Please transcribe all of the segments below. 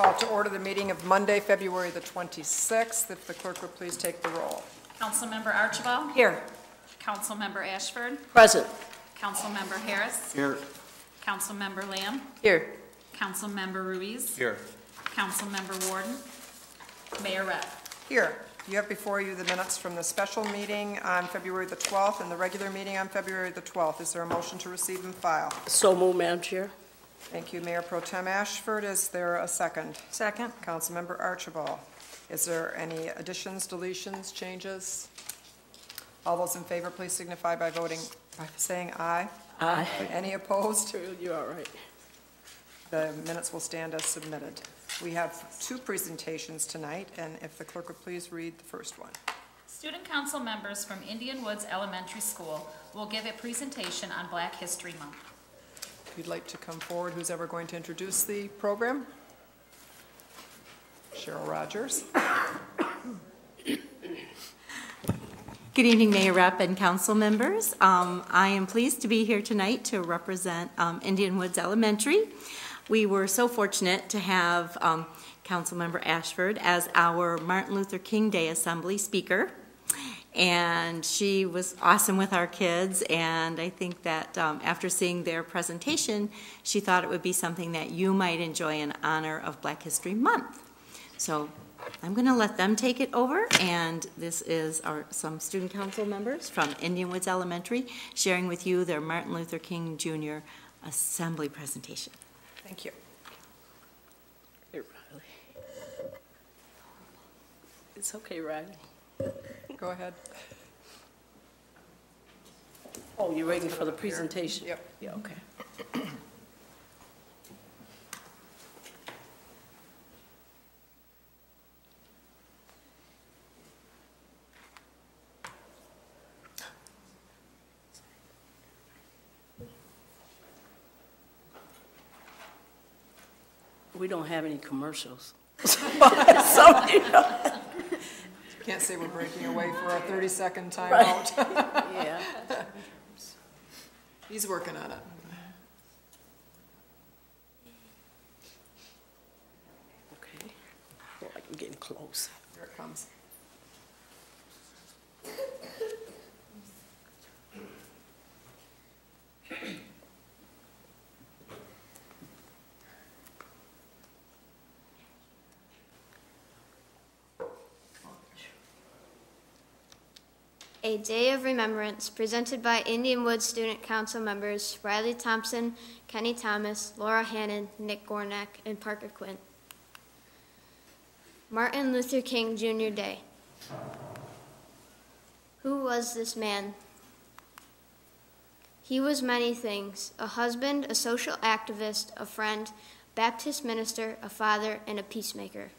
call to order the meeting of Monday, February the 26th. If the clerk would please take the roll. Councilmember Archibald? Here. Councilmember Ashford? Present. Councilmember Harris? Here. Councilmember Lamb? Here. Councilmember Ruiz? Here. Councilmember Warden? Mayor Rep. Here. You have before you the minutes from the special meeting on February the 12th and the regular meeting on February the 12th. Is there a motion to receive and file? So moved, Madam Chair. Thank you, Mayor Pro Tem Ashford. Is there a second? Second. Councilmember Archibald. Is there any additions, deletions, changes? All those in favor, please signify by saying aye. Aye. Any opposed? You're all right. The minutes will stand as submitted. We have two presentations tonight, and if the clerk would please read the first one. Student council members from Indian Woods Elementary School will give a presentation on Black History Month. If you'd like to come forward, who's ever going to introduce the program? Cheryl Rogers. Good evening, Mayor Rep and council members. I am pleased to be here tonight to represent Indian Woods Elementary. We were so fortunate to have Councilmember Ashford as our Martin Luther King Day Assembly speaker. And she was awesome with our kids, and I think that after seeing their presentation, she thought it would be something that you might enjoy in honor of Black History Month. So I'm going to let them take it over, and this is some student council members from Indian Woods Elementary sharing with you their Martin Luther King Jr. Assembly presentation. Thank you. Hey, Riley. It's okay, Riley. Go ahead. Oh, you're waiting for the presentation? Yep. Yeah, okay. We don't have any commercials. Can't say we're breaking away for our 30-second timeout. Right. Yeah. He's working on it. Okay. Well, I'm getting close. Here it comes. A Day of Remembrance presented by Indian Woods Student Council members Riley Thompson, Kenny Thomas, Laura Hannon, Nick Gornack, and Parker Quinn. Martin Luther King Jr. Day. Who was this man? He was many things: a husband, a social activist, a friend, Baptist minister, a father, and a peacemaker.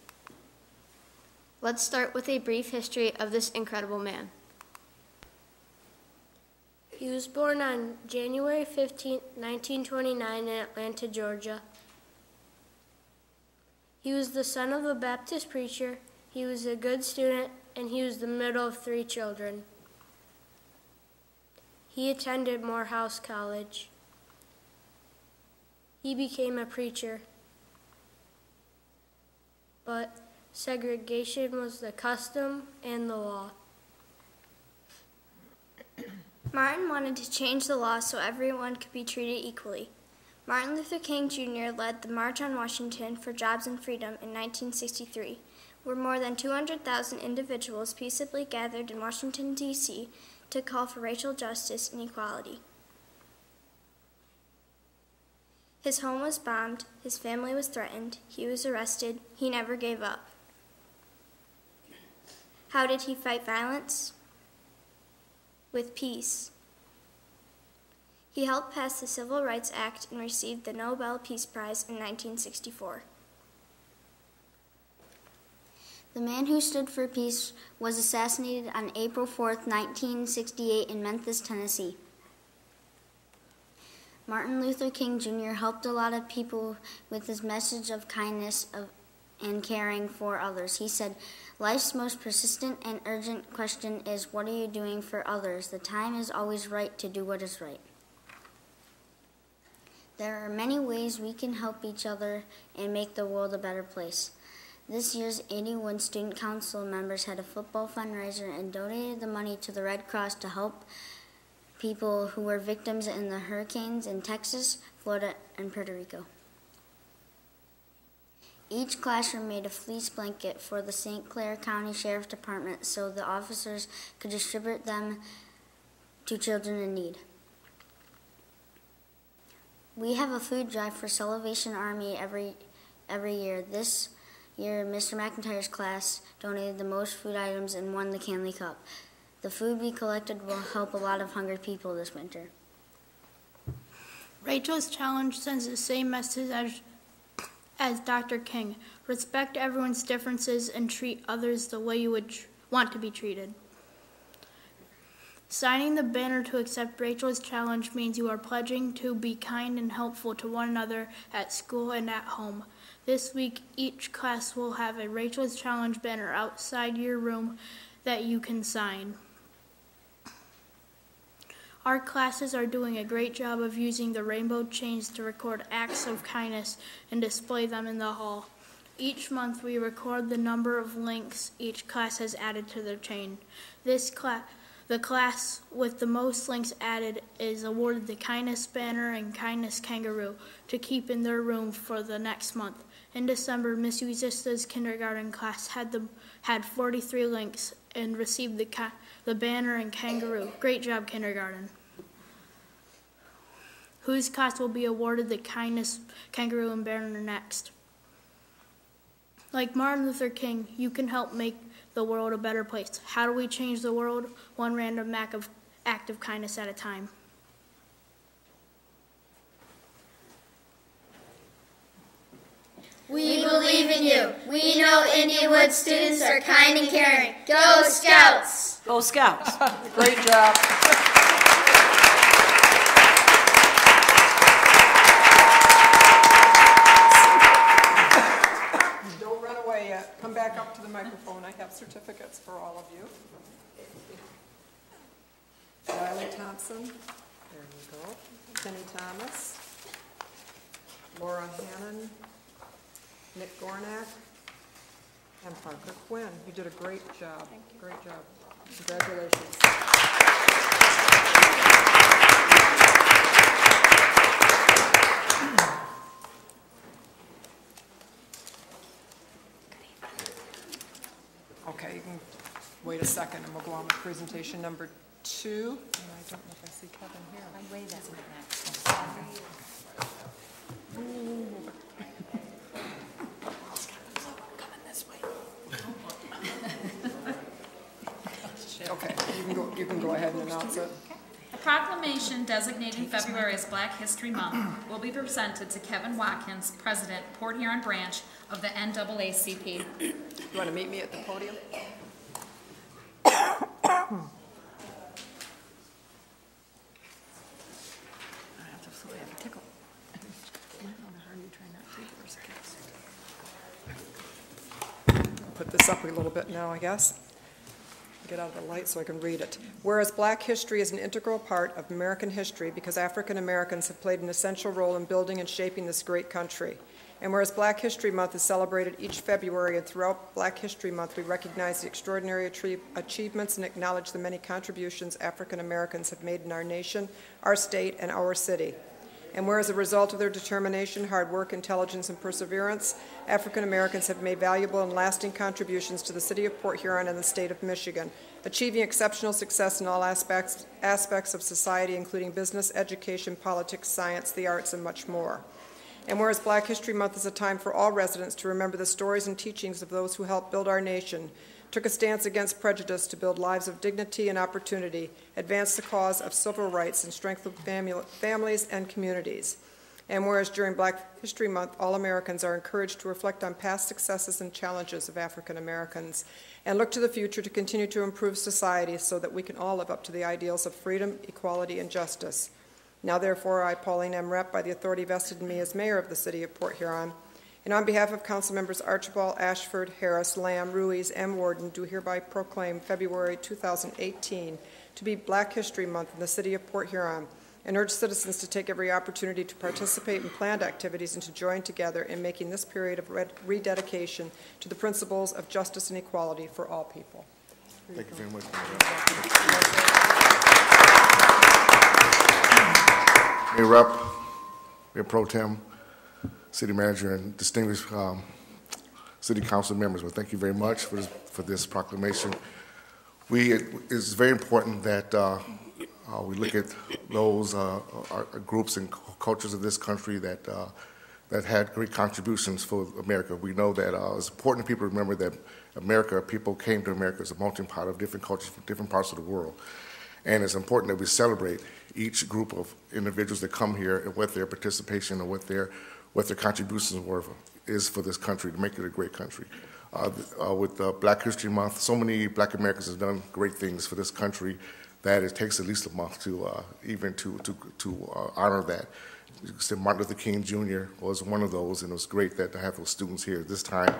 Let's start with a brief history of this incredible man. He was born on January 15, 1929 in Atlanta, Georgia. He was the son of a Baptist preacher, he was a good student, and he was the middle of 3 children. He attended Morehouse College. He became a preacher, but segregation was the custom and the law. Martin wanted to change the law so everyone could be treated equally. Martin Luther King Jr. led the March on Washington for Jobs and Freedom in 1963, where more than 200,000 individuals peaceably gathered in Washington, D.C. to call for racial justice and equality. His home was bombed, his family was threatened, he was arrested, he never gave up. How did he fight violence? With peace. He helped pass the Civil Rights Act and received the Nobel Peace Prize in 1964. The man who stood for peace was assassinated on April 4th, 1968 in Memphis, Tennessee. Martin Luther King Jr. helped a lot of people with his message of kindness and caring for others. He said, "Life's most persistent and urgent question is, what are you doing for others? The time is always right to do what is right." There are many ways we can help each other and make the world a better place. This year's 81 Student Council members had a football fundraiser and donated the money to the Red Cross to help people who were victims in the hurricanes in Texas, Florida, and Puerto Rico. Each classroom made a fleece blanket for the St. Clair County Sheriff's Department so the officers could distribute them to children in need. We have a food drive for Salvation Army every year. This year, Mr. McIntyre's class donated the most food items and won the Canley Cup. The food we collected will help a lot of hungry people this winter. Rachel's challenge sends the same message as Dr. King. Respect everyone's differences and treat others the way you would want to be treated. Signing the banner to accept Rachel's challenge means you are pledging to be kind and helpful to one another at school and at home. This week, each class will have a Rachel's challenge banner outside your room that you can sign. Our classes are doing a great job of using the rainbow chains to record acts of kindness and display them in the hall. Each month, we record the number of links each class has added to their chain. The class with the most links added is awarded the Kindness Banner and Kindness Kangaroo to keep in their room for the next month. In December, Miss Uzista's kindergarten class had 43 links and received the banner and kangaroo. Great job, kindergarten. Whose class will be awarded the Kindness Kangaroo and banner next? Like Martin Luther King, you can help make the world a better place. How do we change the world? One random act of kindness at a time. We believe in you. We know Indianwood students are kind and caring. Go Scouts! Go Scouts! Great job. Don't run away yet. Come back up to the microphone. I have certificates for all of you. Riley Thompson. There you go. Penny Thomas. Laura Hannon. Nick Gornack, and Parker Quinn. You did a great job. Thank you. Great job. Congratulations. Okay, you can wait a second and we'll go on with presentation number 2. And I don't know if I see Kevin here. I'm way that's next. Okay, you can go ahead and announce it. A proclamation designating February as Black History Month will be presented to Kevin Watkins, President, Port Huron Branch of the NAACP. You want to meet me at the podium? Put this up a little bit now, I guess. Get out of the light so I can read it. Whereas Black history is an integral part of American history because African Americans have played an essential role in building and shaping this great country. And whereas Black History Month is celebrated each February, and throughout Black History Month we recognize the extraordinary achievements and acknowledge the many contributions African Americans have made in our nation, our state, and our city. And whereas as a result of their determination, hard work, intelligence, and perseverance, African Americans have made valuable and lasting contributions to the city of Port Huron and the state of Michigan, achieving exceptional success in all aspects of society, including business, education, politics, science, the arts, and much more. And whereas Black History Month is a time for all residents to remember the stories and teachings of those who helped build our nation, took a stance against prejudice to build lives of dignity and opportunity, advanced the cause of civil rights, and strengthened families and communities. And whereas during Black History Month, all Americans are encouraged to reflect on past successes and challenges of African Americans and look to the future to continue to improve society so that we can all live up to the ideals of freedom, equality, and justice. Now therefore, I, Pauline M. Repp, by the authority vested in me as mayor of the city of Port Huron, and on behalf of council members Archibald, Ashford, Harris, Lamb, Ruiz, and Warden, do hereby proclaim February 2018 to be Black History Month in the city of Port Huron, and urge citizens to take every opportunity to participate in planned activities and to join together in making this period of rededication to the principles of justice and equality for all people. Thank you very much. Mayor Rep, Mayor Pro Tem, City Manager, and distinguished City Council members, well, thank you very much for this proclamation. It's very important that we look at those groups and cultures of this country that had great contributions for America. We know that it's important for people to remember that people came to America as a melting pot of different cultures from different parts of the world. And it's important that we celebrate each group of individuals that come here and what their participation or what their contributions is for this country to make it a great country. With Black History Month, so many Black Americans have done great things for this country that it takes at least a month to honor that. Martin Luther King Jr. was one of those, and it was great to have those students here this time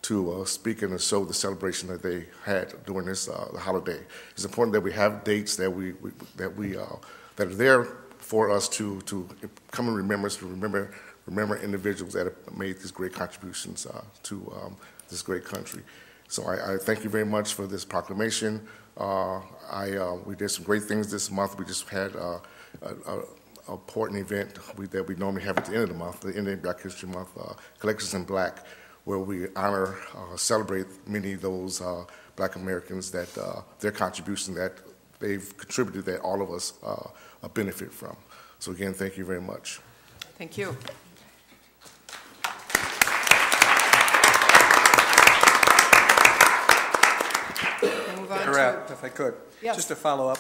to speak and to show the celebration that they had during this holiday. It's important that we have dates that that are there for us to come in remembrance, to remember individuals that have made these great contributions to this great country. So I thank you very much for this proclamation. We did some great things this month. We just had an important event that we normally have at the end of the month, the Indian Black History Month, Collections in Black, where we honor, celebrate many of those Black Americans that their contribution that they've contributed that all of us benefit from. So again, thank you very much. Thank you. If I could, yes. Just to follow up,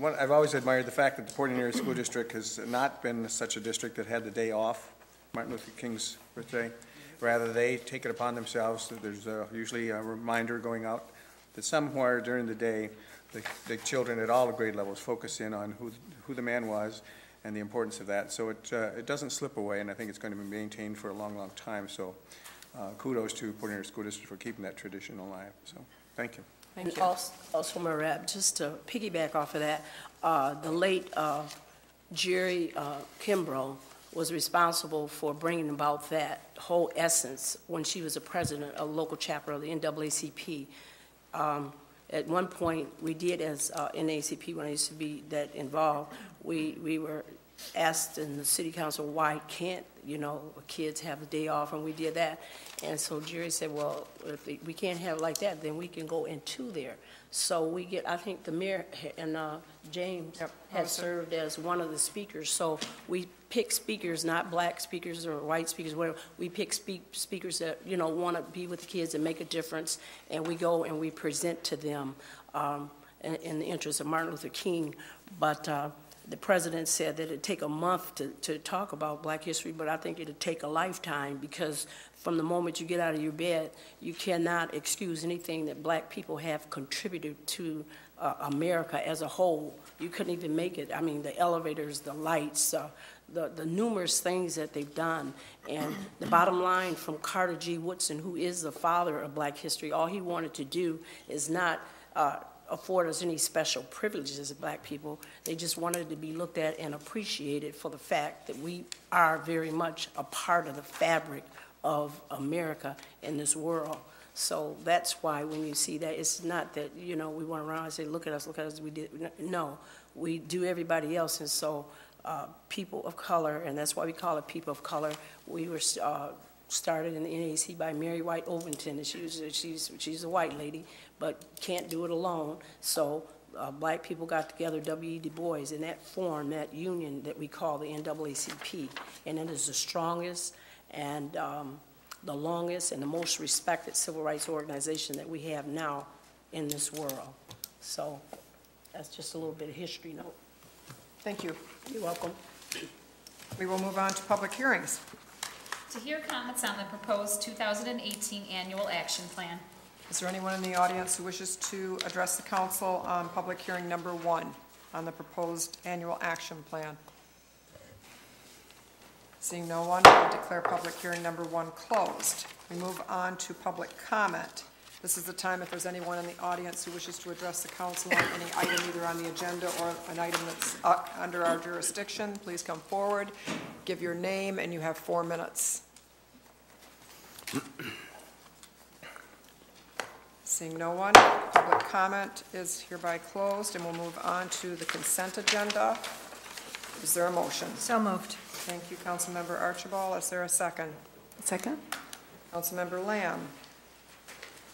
I've always admired the fact that the Port Huron School District has not been such a district that had the day off, Martin Luther King's birthday. Rather, they take it upon themselves. There's usually a reminder going out that somewhere during the day, the children at all the grade levels focus in on who the man was and the importance of that. So it doesn't slip away, and I think it's going to be maintained for a long, long time. So kudos to Port Huron School District for keeping that tradition alive. So thank you. Thank you. Also, my rep, just to piggyback off of that, the late Jerry Kimbrough was responsible for bringing about that whole essence when she was a president of the local chapter of the NAACP. At one point, we did as NAACP, when I used to be that involved, we were asked in the city council, why can't, kids have a day off, and we did that. And so Jerry said, well, if we can't have it like that, then we can go into there. So I think the mayor and James has served as one of the speakers. So we pick speakers, not black speakers or white speakers, whatever. We pick speakers that, want to be with the kids and make a difference, and we go and we present to them in the interest of Martin Luther King. But the president said that it'd take a month to talk about Black history, but I think it'd take a lifetime, because from the moment you get out of your bed, you cannot excuse anything that Black people have contributed to America as a whole. You couldn't even make it. I mean, the elevators, the lights, the numerous things that they've done. And the bottom line from Carter G. Woodson, who is the father of Black history, all he wanted to do is not afford us any special privileges as Black people. They just wanted to be looked at and appreciated for the fact that we are very much a part of the fabric of America in this world. So that's why when you see that, it's not that, we went around and say, look at us, we did. No, we do everybody else. And so people of color, and that's why we call it people of color, we were started in the NAC by Mary White Overton, and she's a white lady, but can't do it alone. So Black people got together, W.E. Du Bois, and that formed that union that we call the NAACP, and it is the strongest and the longest and the most respected civil rights organization that we have now in this world. So that's just a little bit of history note. Thank you. You're welcome. We will move on to public hearings. To hear comments on the proposed 2018 annual action plan. Is there anyone in the audience who wishes to address the council on public hearing number 1 on the proposed annual action plan? Seeing no one, I declare public hearing number 1 closed. We move on to public comment. This is the time if there's anyone in the audience who wishes to address the council on any item either on the agenda or an item that's under our jurisdiction. Please come forward, give your name, and you have 4 minutes. Seeing no one, public comment is hereby closed, and we'll move on to the consent agenda. Is there a motion? So moved. Thank you, Councilmember Archibald. Is there a second? Second. Councilmember Lamb.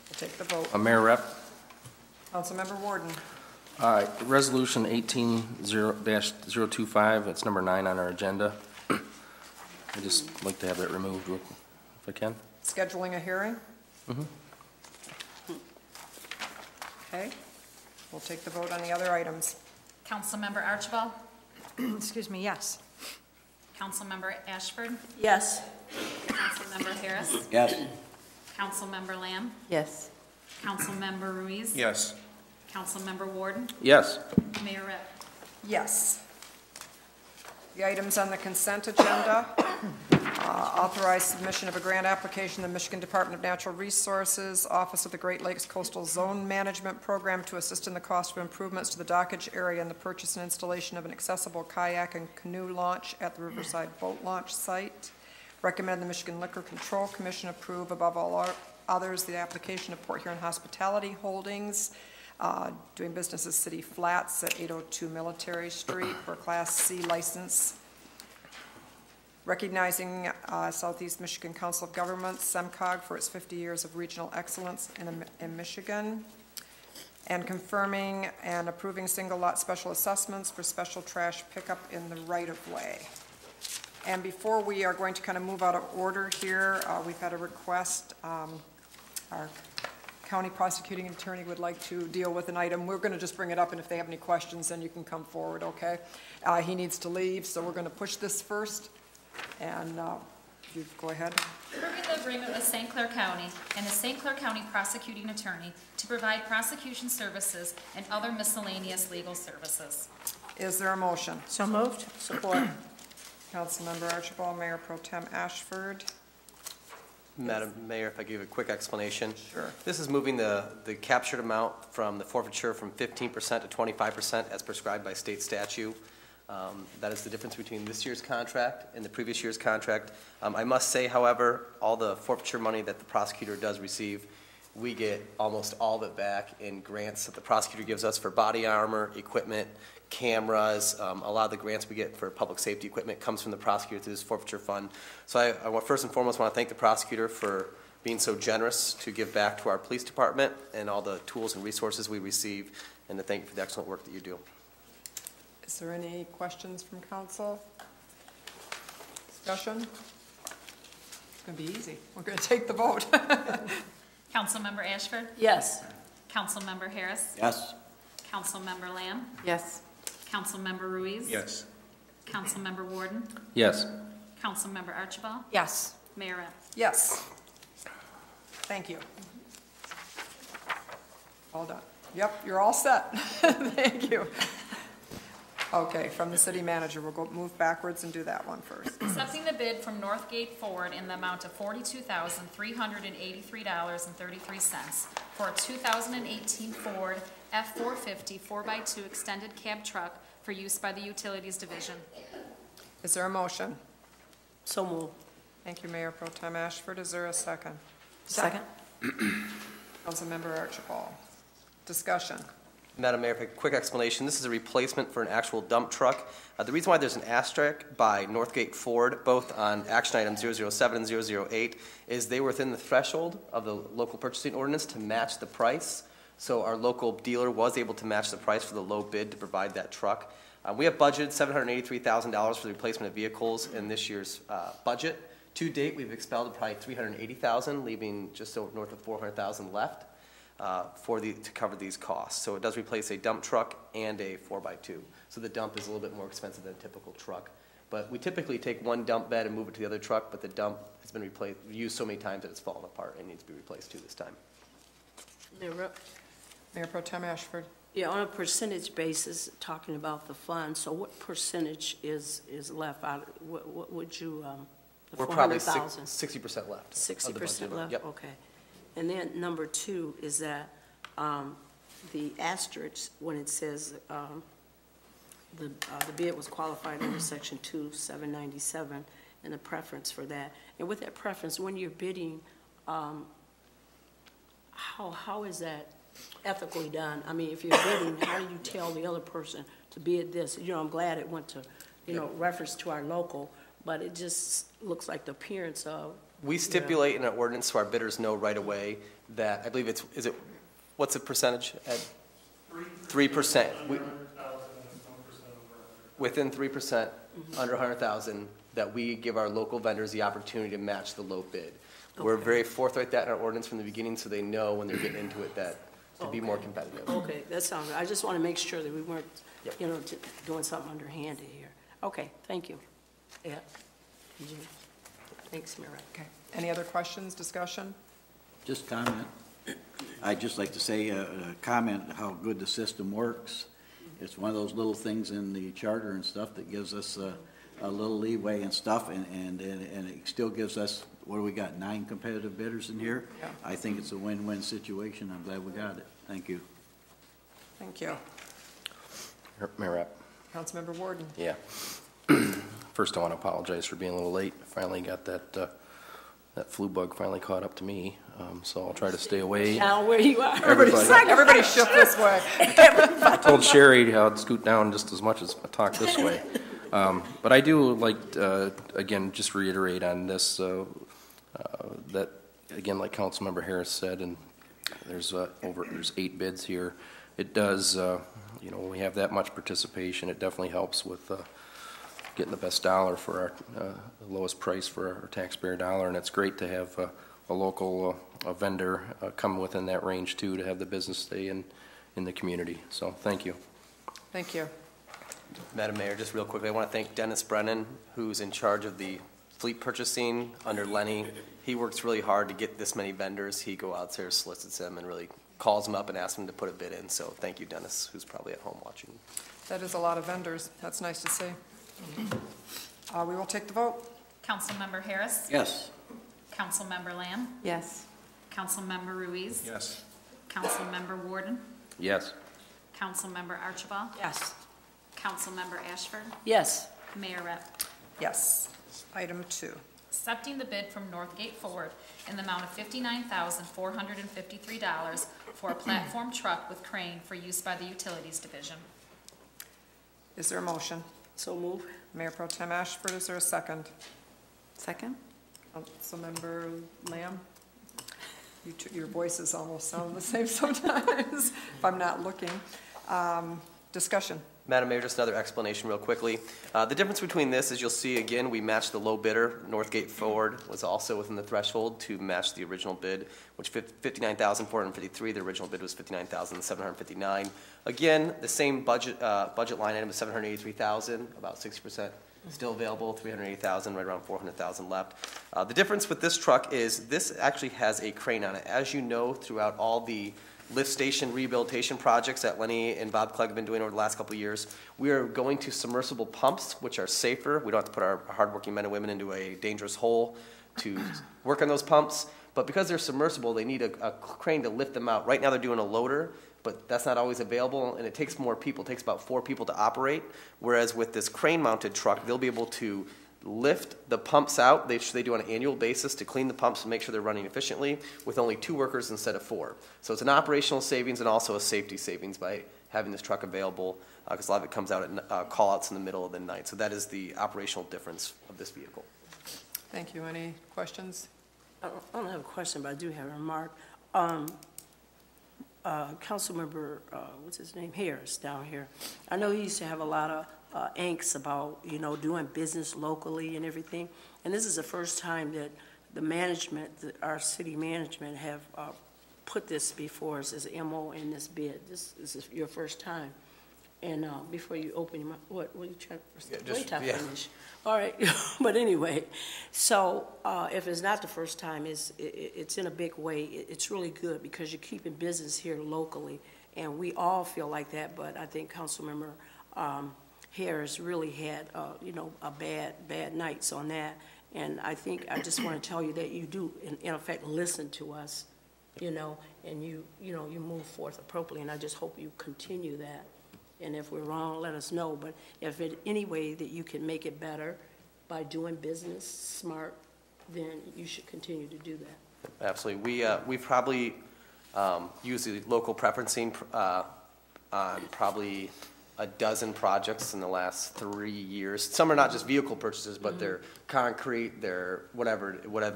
We'll take the vote. Mayor Rep. Councilmember Warden. Resolution 18-025, it's number 9 on our agenda. I'd just like to have that removed if I can. Scheduling a hearing? Mm-hmm. Okay. We'll take the vote on the other items. Councilmember Archibald? Excuse me, yes. Councilmember Ashford? Yes. Councilmember Harris? Yes. Councilmember Lamb? Yes. Councilmember Ruiz? Yes. Councilmember Warden? Yes. Mayor Rep. Yes. The items on the consent agenda, authorize submission of a grant application to the Michigan Department of Natural Resources, Office of the Great Lakes Coastal Zone Management Program to assist in the cost of improvements to the dockage area and the purchase and installation of an accessible kayak and canoe launch at the Riverside Boat Launch Site. Recommend the Michigan Liquor Control Commission approve above all others the application of Port Huron Hospitality Holdings, doing business as City Flats at 802 Military Street for a Class C license. Recognizing Southeast Michigan Council of Governments, SEMCOG, for its 50 years of regional excellence in Michigan. And confirming and approving single lot special assessments for special trash pickup in the right-of-way. And before we are going to kind of move out of order here, we've had a request. Our county prosecuting attorney would like to deal with an item. We're going to just bring it up, and if they have any questions, then you can come forward, okay? He needs to leave, so we're going to push this first. And you go ahead. Approving the agreement with St. Clair County and the St. Clair County prosecuting attorney to provide prosecution services and other miscellaneous legal services. Is there a motion? So moved. Support. Councilmember Archibald, Mayor Pro Tem Ashford. Madam Mayor, if I give a quick explanation. Sure. This is moving the captured amount from the forfeiture from 15% to 25% as prescribed by state statute. That is the difference between this year's contract and the previous year's contract. I must say, however, all the forfeiture money that the prosecutor does receive, we get almost all of it back in grants that the prosecutor gives us for body armor, equipment, cameras. A lot of the grants we get for public safety equipment comes from the prosecutor through this forfeiture fund. So I first and foremost want to thank the prosecutor for being so generous to give back to our police department and all the tools and resources we receive, and to thank you for the excellent work that you do. Is there any questions from council? Discussion? It's going to be easy. We're going to take the vote. Councilmember Ashford? Yes. Councilmember Harris? Yes. Councilmember Lamb? Yes. Councilmember Ruiz? Yes. Councilmember Warden? Yes. Councilmember Archibald? Yes. Mayor Rep. Yes. Thank you. All done. Yep, you're all set. Thank you. Okay, from the city manager, we'll move backwards and do that one first. Accepting the bid from Northgate Ford in the amount of $42,383.33 for a 2018 Ford F-450 4x2 extended cab truck for use by the Utilities Division. Is there a motion? So moved. Thank you, Mayor Pro Tem Ashford. Is there a second? Second. Councilmember Archibald. Discussion. Madam Mayor, a quick explanation. This is a replacement for an actual dump truck. The reason why there's an asterisk by Northgate Ford, both on action item 007 and 008, is they were within the threshold of the local purchasing ordinance to match the price. So our local dealer was able to match the price for the low bid to provide that truck. We have budgeted $783,000 for the replacement of vehicles in this year's budget. To date, we've expelled probably $380,000, leaving just over north of $400,000 left. To cover these costs. So it does replace a dump truck and a 4x2. So the dump is a little bit more expensive than a typical truck. But we typically take one dump bed and move it to the other truck, but the dump has been used so many times that it's fallen apart and needs to be replaced too this time. Mayor Pro Tem Ashford. Yeah, on a percentage basis, talking about the fund, so what percentage is left out? What would you, the We're probably 400,000? 60% left. 60% left, Yep. okay. And then number 2 is that the asterisk, when it says the bid was qualified under Section 2797, and the preference for that. And with that preference, when you're bidding, how is that ethically done? I mean, if you're bidding, how do you tell the other person to bid this? You know, I'm glad it went to, reference to our local, but it just looks like the appearance of. We stipulate in our ordinance so our bidders know right away that, I believe what's the percentage, Ed? 3%. Within 3%, under 100,000, that we give our local vendors the opportunity to match the low bid. Okay. We're very forthright that in our ordinance from the beginning, so they know when they're getting into it that to be more competitive. Okay, that sounds good. I just want to make sure that we weren't, doing something underhanded here. Okay, thank you. Yeah. Thanks, Mayor. Okay. Any other questions, discussion? Just comment. I'd just like to say, comment how good the system works. It's one of those little things in the charter and stuff that gives us a little leeway and stuff, and it still gives us, what do we got, 9 competitive bidders in here? Yeah. I think it's a win-win situation. I'm glad we got it. Thank you. Thank you. Mayor Rapp. Councilmember Warden. Yeah. First, I want to apologize for being a little late. I finally got that flu bug finally caught up to me, so I'll try to stay away. Now where you are. Everybody shift this way. I told Sherry how I'd scoot down just as much as I talk this way. But I do like, again, just reiterate on this, that, again, like Councilmember Harris said, and there's 8 bids here. It does, when we have that much participation, it definitely helps with getting the best dollar for our the lowest price for our taxpayer dollar, and it's great to have a local vendor come within that range too, to have the business stay in the community. So thank you. Thank you. Madam Mayor, just real quickly, I want to thank Dennis Brennan, who's in charge of the fleet purchasing under Lenny. He works really hard to get this many vendors. He goes out there, solicits them, and really calls them up and asks them to put a bid in. So thank you, Dennis, who's probably at home watching. That is a lot of vendors. That's nice to see. We will take the vote. Councilmember Harris? Yes. Councilmember Lamb? Yes. Councilmember Ruiz? Yes. Councilmember Warden? Yes. Councilmember Archibald? Yes. Councilmember Ashford? Yes. Mayor Rep. Yes. Item 2. Accepting the bid from Northgate Ford in the amount of $59,453 for a platform truck with crane for use by the Utilities Division. Is there a motion? So move. Mayor Pro Tem Ashford, is there a second? Second? Councilmember Lamb? Your voices almost sound the same sometimes if I'm not looking. Discussion. Madam Mayor, just another explanation real quickly. The difference between this is you'll see, again, we matched the low bidder. Northgate Ford was also within the threshold to match the original bid, which $59,453. The original bid was $59,759. Again, the same budget line item is $783,000, about 60% still available, $380,000, right around $400,000 left. The difference with this truck is this actually has a crane on it. As you know, throughout all the lift station rehabilitation projects that Lenny and Bob Clegg have been doing over the last couple of years, we are going to submersible pumps, which are safer. We don't have to put our hardworking men and women into a dangerous hole to work on those pumps. But because they're submersible, they need a crane to lift them out. Right now they're doing a loader, but that's not always available, and it takes more people. It takes about 4 people to operate, whereas with this crane-mounted truck, they'll be able to lift the pumps out. They do on an annual basis to clean the pumps and make sure they're running efficiently with only 2 workers instead of 4. So it's an operational savings and also a safety savings by having this truck available, because a lot of it comes out at call-outs in the middle of the night. So that is the operational difference of this vehicle. Thank you. Any questions? I don't have a question, but I do have a remark. Councilmember, what's his name, Harris down here. I know he used to have a lot of angst about, doing business locally and everything. And this is the first time that the management, our city management, have put this before us as MO in this bid. This is your first time. And before you open your mouth, what are you trying to wait till I finish? All right, but anyway, so if it's not the first time, it's in a big way. It's really good because you're keeping business here locally, and we all feel like that. But I think Councilmember Harris really had, a bad nights on that. And I think I just want to tell you that you do, in effect, listen to us you know, and you move forth appropriately, and I just hope you continue that. And if we're wrong, let us know, but if in any way that you can make it better by doing business smart, then you should continue to do that. Absolutely. We've probably used the local preferencing on probably a dozen projects in the last 3 years. Some are not just vehicle purchases, but they're concrete, they're whatever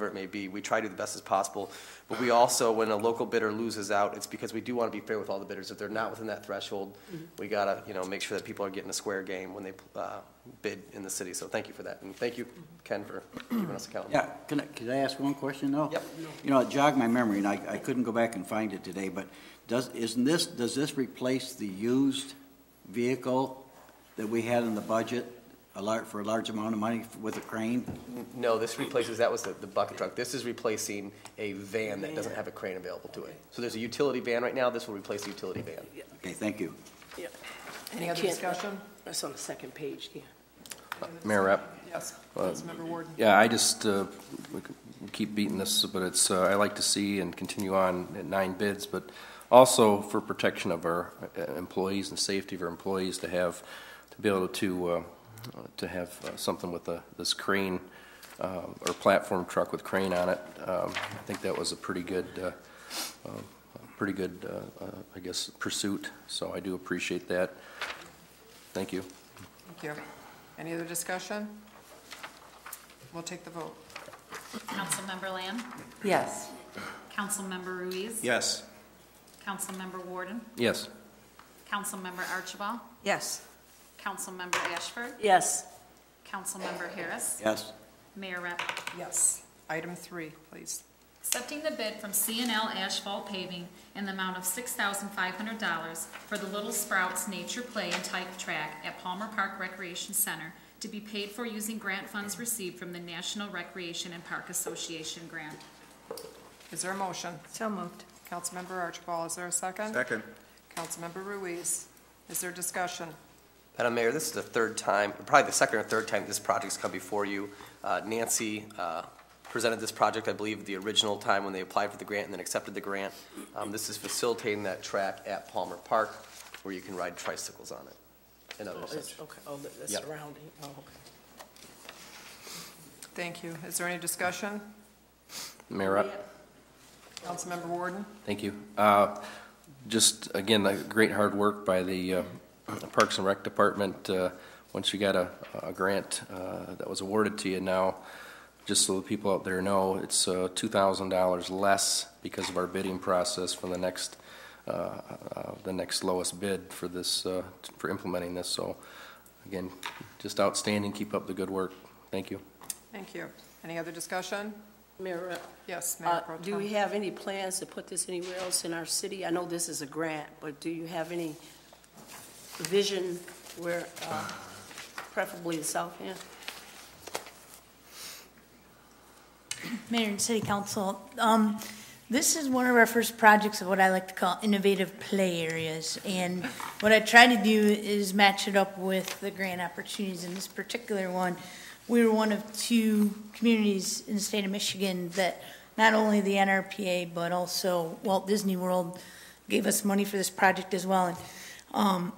it may be. We try to do the best as possible. But we also, when a local bidder loses out, it's because we do want to be fair with all the bidders. If they're not within that threshold, we gotta, make sure that people are getting a square game when they bid in the city. So thank you for that, and thank you, Ken, for keeping us accountable. Yeah, could I ask one question though? Yep. It jogged my memory, and I couldn't go back and find it today, but does this replace the used vehicle that we had in the budget for a large amount of money with a crane? No, this replaces, that was the bucket truck. This is replacing a van that doesn't have a crane available to it. So there's a utility van right now. This will replace the utility van. Okay, thank you. Yeah. Any other discussion? That's on the second page, yeah. Mayor Rep. Yes, Councilmember Warden. Yeah, I just we keep beating this, but it's I like to see and continue on at 9 bids, but also for protection of our employees and safety of our employees to be able to have something with this crane or platform truck with crane on it. I think that was a pretty good I guess pursuit. So I do appreciate that. Thank you. Thank you. Any other discussion? We'll take the vote. Councilmember Lamb? Yes. Councilmember Ruiz? Yes. Councilmember Warden? Yes. Councilmember Archibald? Yes. Councilmember Ashford? Yes. Councilmember Harris? Yes. Mayor Rep. Yes. Item 3, please. Accepting the bid from C&L Asphalt Paving in the amount of $6,500 for the Little Sprouts Nature Play and Type Track at Palmer Park Recreation Center to be paid for using grant funds received from the National Recreation and Park Association grant. Is there a motion? So moved. Councilmember Archibald, is there a second? Second. Councilmember Ruiz, is there discussion? Madam Mayor, this is the third time, probably the second or third time this project's come before you. Nancy presented this project, I believe, the original time when they applied for the grant and then accepted the grant. This is facilitating that track at Palmer Park where you can ride tricycles on it and other such. Okay. Oh, the Yep. surrounding. Oh, okay. Thank you. Is there any discussion? Mayor Rep. Councilmember Warden? Thank you. Just, again, great hard work by the Parks and Rec Department. Once you got a grant that was awarded to you now, just so the people out there know, it's $2,000 less because of our bidding process for the next lowest bid for this, for implementing this. So, again, just outstanding. Keep up the good work. Thank you. Thank you. Any other discussion? Mayor Rep. Yes, Mayor Pro Do Tem. we have any plans to put this anywhere else in our city? I know this is a grant, but do you have any vision where, preferably the South End? Mayor and City Council, this is one of our first projects of what I like to call innovative play areas. And what I try to do is match it up with the grant opportunities. In this particular one, we were one of 2 communities in the state of Michigan that not only the NRPA, but also Walt Disney World gave us money for this project as well. And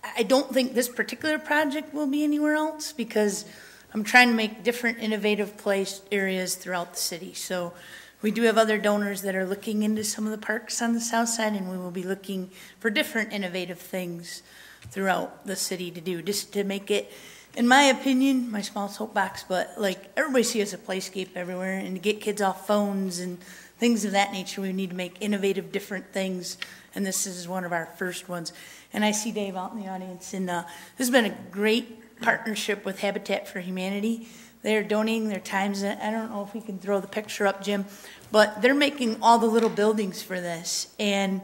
I don't think this particular project will be anywhere else because I'm trying to make different innovative place areas throughout the city. So we do have other donors that are looking into some of the parks on the south side, and we will be looking for different innovative things throughout the city to do, just to make it, in my opinion, my small soapbox, but like everybody sees a playscape everywhere, and to get kids off phones and things of that nature, we need to make innovative different things, and this is one of our first ones. And I see Dave out in the audience, and this has been a great partnership with Habitat for Humanity. They're donating their times. I don't know if we can throw the picture up, Jim, but they're making all the little buildings for this. And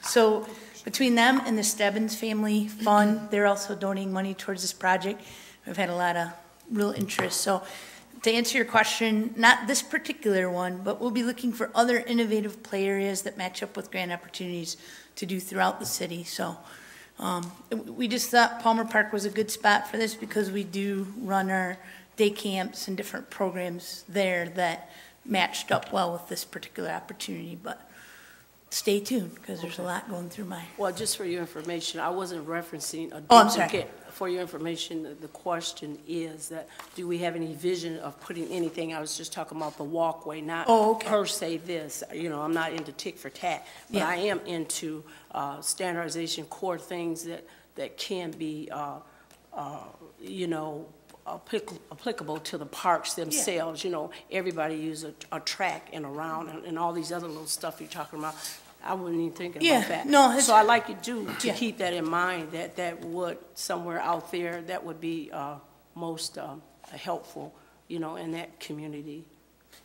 so between them and the Stebbins Family Fund, they're also donating money towards this project. We've had a lot of real interest. So to answer your question, not this particular one, but we'll be looking for other innovative play areas that match up with grant opportunities to do throughout the city. So we just thought Palmer Park was a good spot for this because we do run our day camps and different programs there that matched up well with this particular opportunity, but stay tuned, because there's a lot going through my. Well, just for your information, I wasn't referencing a Oh, I'm sorry. duplicate. For your information, the question is that, do we have any vision of putting anything, I was just talking about the walkway, not per se this. You know, I'm not into tick for tat, but Yeah. I am into standardization, core things that can be, you know, applicable to the parks themselves. You know, everybody uses a track and a round and all these other little stuff you're talking about. I wasn't even thinking about that. No, so I like you to keep that in mind, that would, somewhere out there, that would be most helpful, you know, in that community.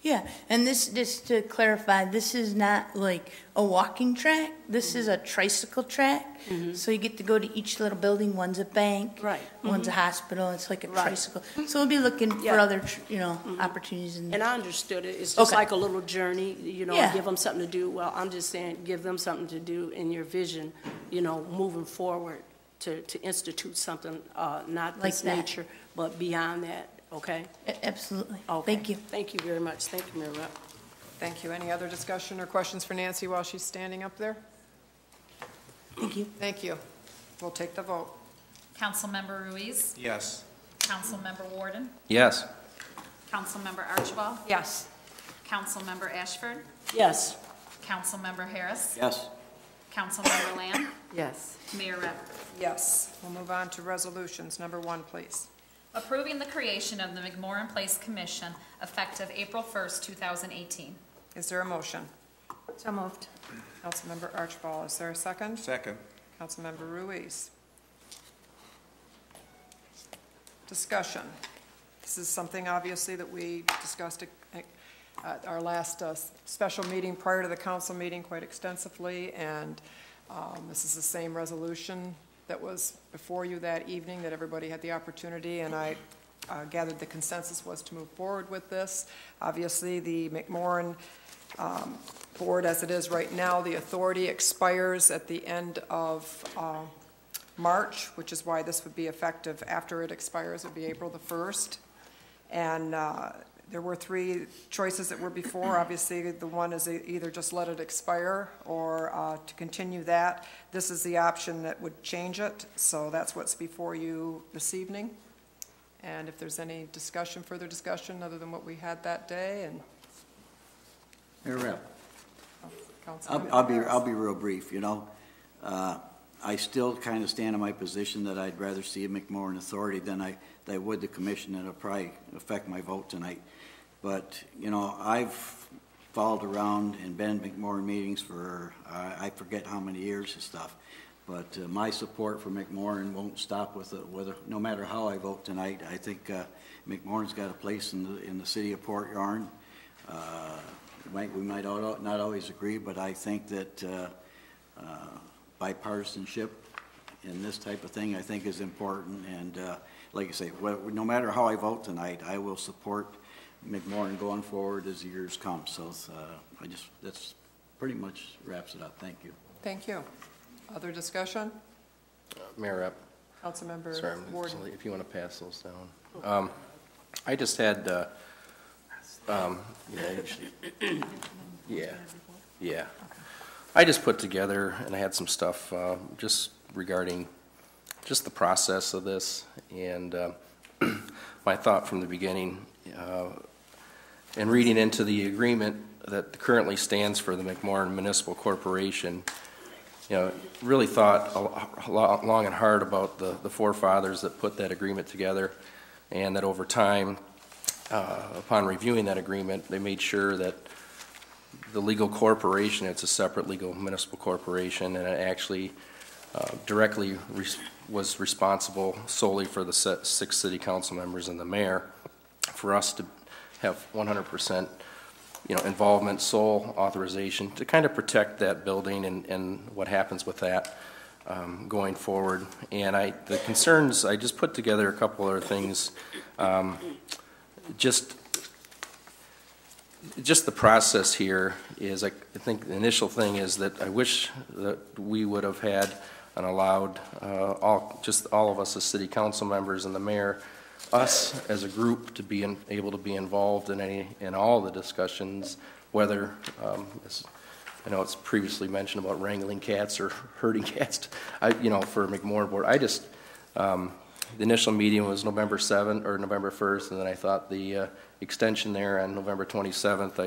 Yeah, and this, just to clarify, this is not like a walking track. This is a tricycle track. So you get to go to each little building. One's a bank, one's a hospital. It's like a tricycle. So we'll be looking for other, you know, opportunities. And I understood it. It's just like a little journey, you know, give them something to do. Well, I'm just saying, give them something to do in your vision, you know, moving forward to institute something, not Like this that. nature, but beyond that. Okay? Absolutely. Okay. Thank you. Thank you very much. Thank you, Mayor Rep. Thank you. Any other discussion or questions for Nancy while she's standing up there? Thank you. Thank you. We'll take the vote. Councilmember Ruiz? Yes. Councilmember Warden? Yes. Councilmember Archibald? Yes. Councilmember Ashford? Yes. Councilmember Harris? Yes. Councilmember Lamb? Yes. Mayor Rep. Yes. We'll move on to resolutions. Number 1, please. Approving the creation of the McMorran Place Commission effective April 1st, 2018. Is there a motion? So moved. Councilmember Archibald, is there a second? Second. Councilmember Ruiz. Discussion. This is something, obviously, that we discussed at our last special meeting prior to the council meeting quite extensively, and this is the same resolution that was before you that evening, that everybody had the opportunity, and I gathered the consensus was to move forward with this. Obviously, the McMorran board, as it is right now, the authority expires at the end of March, which is why this would be effective after it expires. It would be April the 1st. And there were 3 choices that were before. Obviously, the one is either just let it expire or to continue that. This is the option that would change it, so that's what's before you this evening. And if there's any discussion, further discussion, other than what we had that day, and Mayor Rep. Councilmember I'll be real brief, you know. I still kind of stand in my position that I'd rather see a McMorran authority than I would the commission, and it'll probably affect my vote tonight. But, you know, I've followed around and been in McMorran meetings for, I forget how many years and stuff. But my support for McMorran won't stop with no matter how I vote tonight. I think McMorran's got a place in the city of Port Yarn. We might not always agree, but I think that bipartisanship in this type of thing, I think, is important. And like I say, no matter how I vote tonight, I will support McMorran going forward as the years come. So that's pretty much wraps it up. Thank you. Thank you. Other discussion? Mayor Rep. Councilmember Sorry, Warden. if you want to pass those down. I just had, yeah. I just put together, and I had some stuff just regarding just the process of this, and my thought from the beginning, and reading into the agreement that currently stands for the McMorran Municipal Corporation, you know, really thought long and hard about the forefathers that put that agreement together, and that over time, upon reviewing that agreement, they made sure that the legal corporation, it's a separate legal municipal corporation, and it actually directly was responsible solely for the 6 city council members and the mayor, for us to have 100% involvement, sole authorization to kind of protect that building and what happens with that going forward. And the concerns, I just put together a couple other things. Just the process here is, I think the initial thing is that I wish that we would have had and allowed all of us as city council members and the mayor us as a group to be able to be involved in all the discussions, whether, as I know it's previously mentioned about wrangling cats or herding cats, for McMorran Board. I just, the initial meeting was November 7th or November 1st, and then I thought the extension there on November 27th,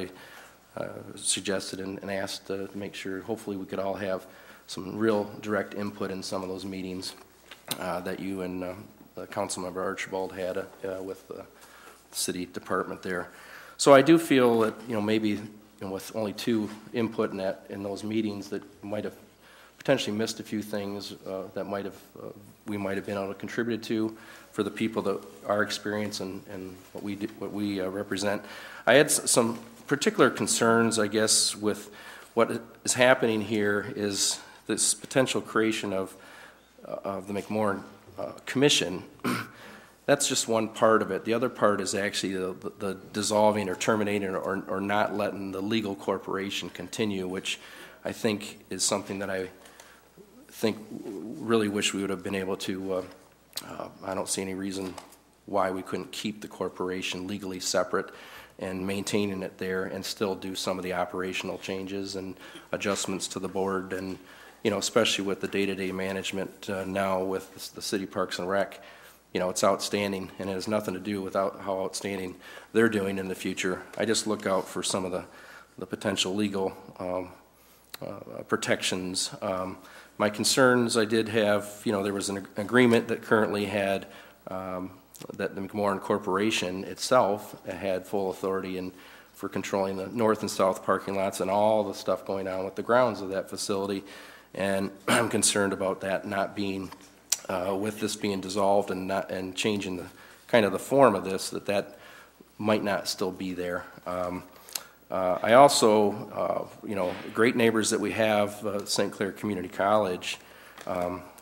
I suggested and asked to make sure hopefully we could all have some real direct input in some of those meetings that you and Councilmember Archibald had with the city department there. So I do feel that maybe with only 2 input in those meetings that might have potentially missed a few things that we might have been able to contribute to for the people that our experience and what we represent. I had some particular concerns, I guess, with what is happening here is this potential creation of the McMorran Commission. That's just one part of it. The other part is actually the dissolving or terminating or not letting the legal corporation continue, which I think is something that I really wish we would have been able to. I don't see any reason why we couldn't keep the corporation legally separate and maintaining it there and still do some of the operational changes and adjustments to the board, and especially with the day-to-day management now with the city parks and rec. It's outstanding, and it has nothing to do with how outstanding they're doing in the future. I just look out for some of the potential legal protections. My concerns I did have, there was an agreement that currently had that the McMorran Corporation itself had full authority for controlling the north and south parking lots and all the stuff going on with the grounds of that facility. And I'm concerned about that not being, with this being dissolved and changing the kind of the form of this, that might not still be there. I also, great neighbors that we have, St. Clair Community College,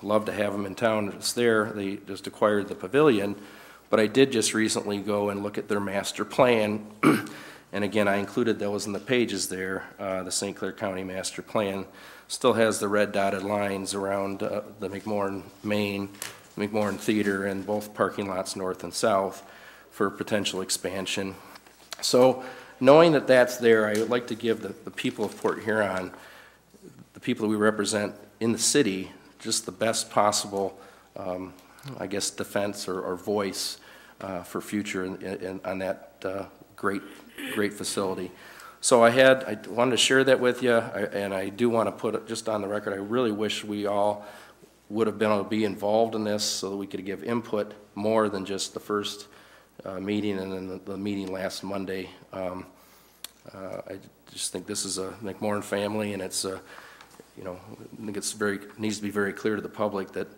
love to have them in town. It's there. They just acquired the pavilion. But I did just recently go and look at their master plan, and again, I included those in the pages there. The St. Clair County Master Plan still has the red dotted lines around the McMorran Main, McMorran Theater, and both parking lots north and south for potential expansion. So knowing that that's there, I would like to give the people of Port Huron, the people that we represent in the city, just the best possible I guess, defense or voice for future on that great facility. So I wanted to share that with you, and I do want to put it just on the record. I really wish we all would have been able to be involved in this so that we could give input more than just the first meeting and then the meeting last Monday. I just think this is a McMorran family, and it's I think needs to be very clear to the public that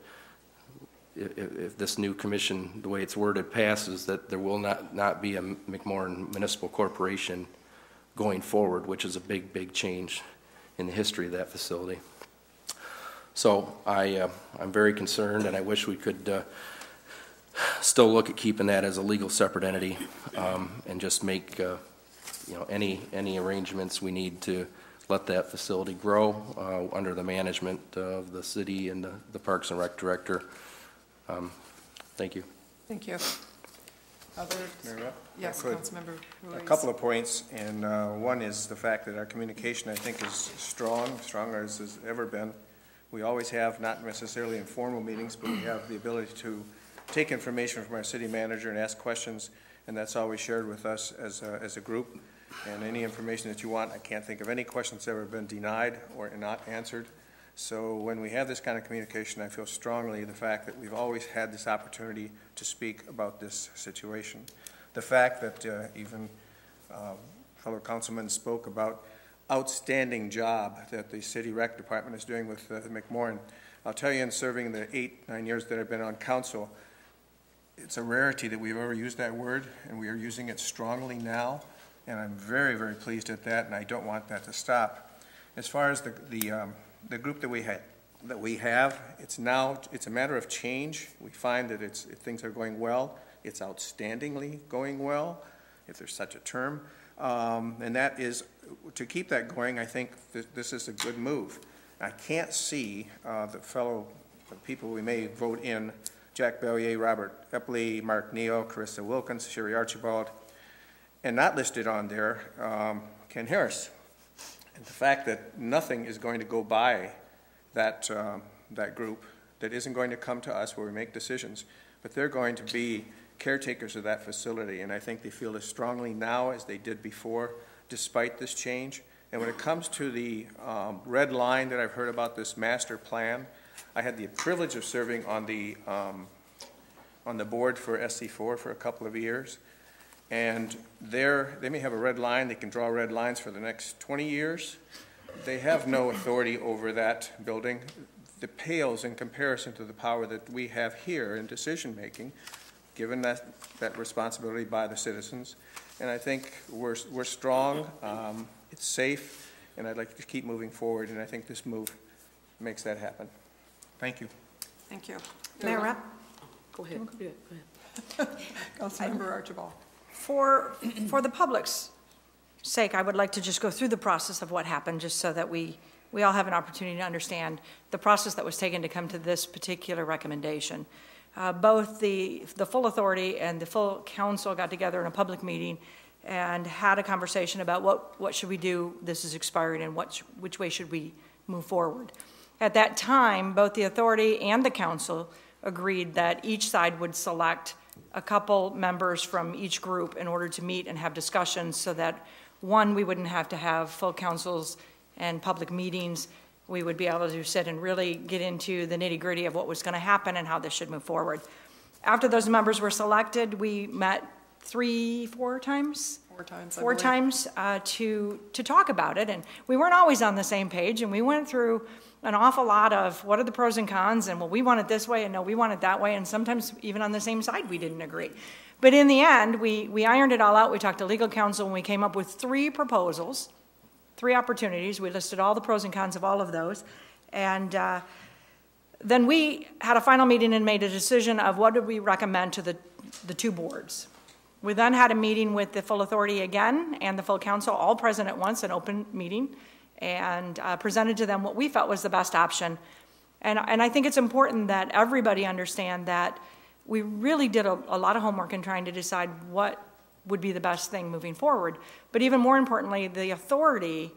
if this new commission, the way it's worded, passes, that there will not be a McMorran Municipal Corporation going forward, which is a big change in the history of that facility. So I'm very concerned, and I wish we could still look at keeping that as a legal separate entity and just make any arrangements we need to let that facility grow under the management of the city and the Parks and Rec director. Thank you. Thank you. Others? Yes, Councilmember Ruiz. A couple of points, and one is the fact that our communication, I think, is stronger as has ever been. We always have, not necessarily in formal meetings, but we have the ability to take information from our city manager and ask questions, and that's always shared with us as a group. And any information that you want, I can't think of any question that's ever been denied or not answered. So when we have this kind of communication, I feel strongly the fact that we've always had this opportunity to speak about this situation. The fact that even fellow councilmen spoke about outstanding job that the city rec department is doing with McMorran. I'll tell you, in serving the 8-9 years that I've been on council, it's a rarity that we've ever used that word, and we are using it strongly now, and I'm very pleased at that, and I don't want that to stop. As far as the group that we have, it's a matter of change. We find that if things are going well, it's outstandingly going well, if there's such a term, and that is to keep that going. I think this is a good move. I can't see the fellow people we may vote in Jack Bellier, Robert Epley, Mark Neal, Carissa Wilkins, Sherry Archibald, and not listed on there, Ken Harris. And the fact that nothing is going to go by that group, that isn't going to come to us where we make decisions, but they're going to be caretakers of that facility, and I think they feel as strongly now as they did before, despite this change. And when it comes to the red line that I've heard about this master plan, I had the privilege of serving on the board for SC4 for a couple of years, and they may have a red line, they can draw red lines for the next 20 years. They have no authority over that building. It pales in comparison to the power that we have here in decision-making, given that responsibility by the citizens. And I think we're strong, it's safe, and I'd like to keep moving forward, and I think this move makes that happen. Thank you. Thank you. Mayor Rapp? Go ahead. Go ahead. Councilmember Archibald. For the public's sake, I would like to just go through the process of what happened, just so that we all have an opportunity to understand the process that was taken to come to this particular recommendation. Both the full authority and the full council got together in a public meeting and had a conversation about what should we do, this is expiring, and which way should we move forward. At that time, both the authority and the council agreed that each side would select a couple members from each group in order to meet and have discussions, so that, one, we wouldn't have to have full councils and public meetings. We would be able to sit and really get into the nitty-gritty of what was going to happen and how this should move forward. After those members were selected, we met four times to talk about it, and we weren't always on the same page, and we went through an awful lot of what are the pros and cons, and well, we want it this way, and no, we want it that way, and sometimes even on the same side we didn't agree. But in the end, we ironed it all out. We talked to legal counsel, and we came up with 3 proposals, 3 opportunities. We listed all the pros and cons of all of those, and then we had a final meeting and made a decision of what did we recommend to the 2 boards. We then had a meeting with the full authority again and the full council, all present at once, an open meeting, and presented to them what we felt was the best option. And I think it's important that everybody understand that we really did a lot of homework in trying to decide what would be the best thing moving forward. But even more importantly, the authority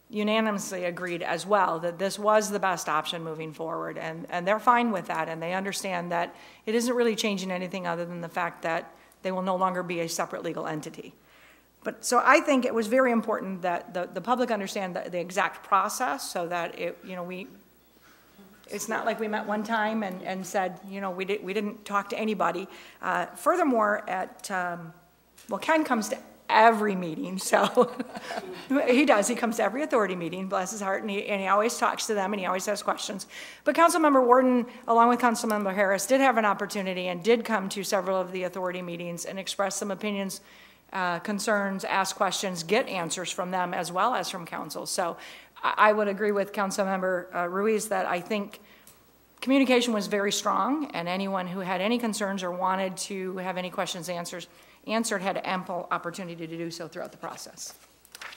unanimously agreed as well that this was the best option moving forward. And they're fine with that, and they understand that it isn't really changing anything other than the fact that they will no longer be a separate legal entity. But so I think it was very important that the public understand the exact process, so that it's not like we met one time and said, we didn't talk to anybody. Furthermore, Ken comes to every meeting, so he does. He comes to every authority meeting, bless his heart, and he always talks to them, and he always has questions. But Councilmember Warden, along with Councilmember Harris, did have an opportunity and did come to several of the authority meetings and express some opinions, concerns, ask questions, get answers from them as well as from council. So I would agree with Councilmember Ruiz that I think communication was very strong, and anyone who had any concerns or wanted to have any questions answered had ample opportunity to do so throughout the process.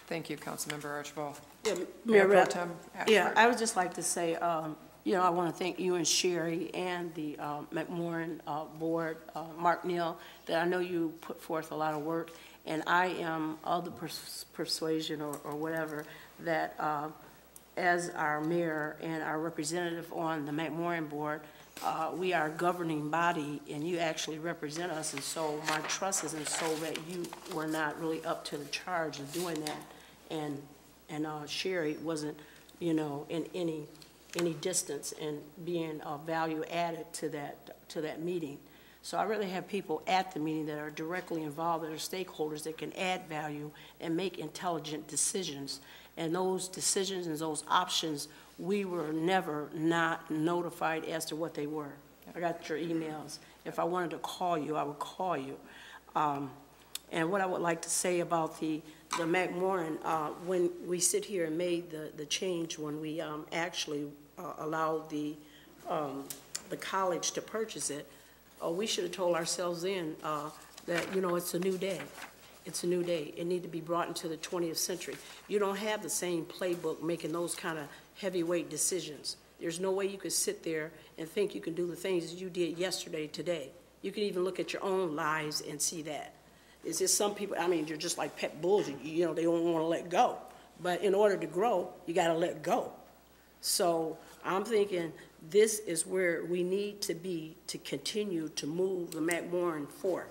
Thank you, Councilmember Archibald. Yeah, Mayor Rapp, I would just like to say, I want to thank you and Sherry and the McMorrin board, Mark Neal, that I know you put forth a lot of work, and I am of the persuasion or whatever that as our mayor and our representative on the McMorrin board, we are a governing body, and you actually represent us, and so my trust isn't so that you were not really up to the charge of doing that, and Sherry wasn't, in any distance and being value added to that meeting. So I really have people at the meeting that are directly involved, that are stakeholders that can add value and make intelligent decisions, and those decisions and those options, we were never not notified as to what they were. I got your emails. If I wanted to call you, I would call you. And what I would like to say about the McMorrin, when we sit here and made the change, when we actually allowed the college to purchase it, we should have told ourselves then that, it's a new day. It's a new day. It needs to be brought into the 20th century. You don't have the same playbook making those kind of heavyweight decisions. There's no way you could sit there and think you can do the things you did yesterday, today. You can even look at your own lives and see that. It's just some people, I mean, you're just like pet bulls, you know, they don't want to let go. But in order to grow, you got to let go. So I'm thinking this is where we need to be to continue to move the McMorran forward.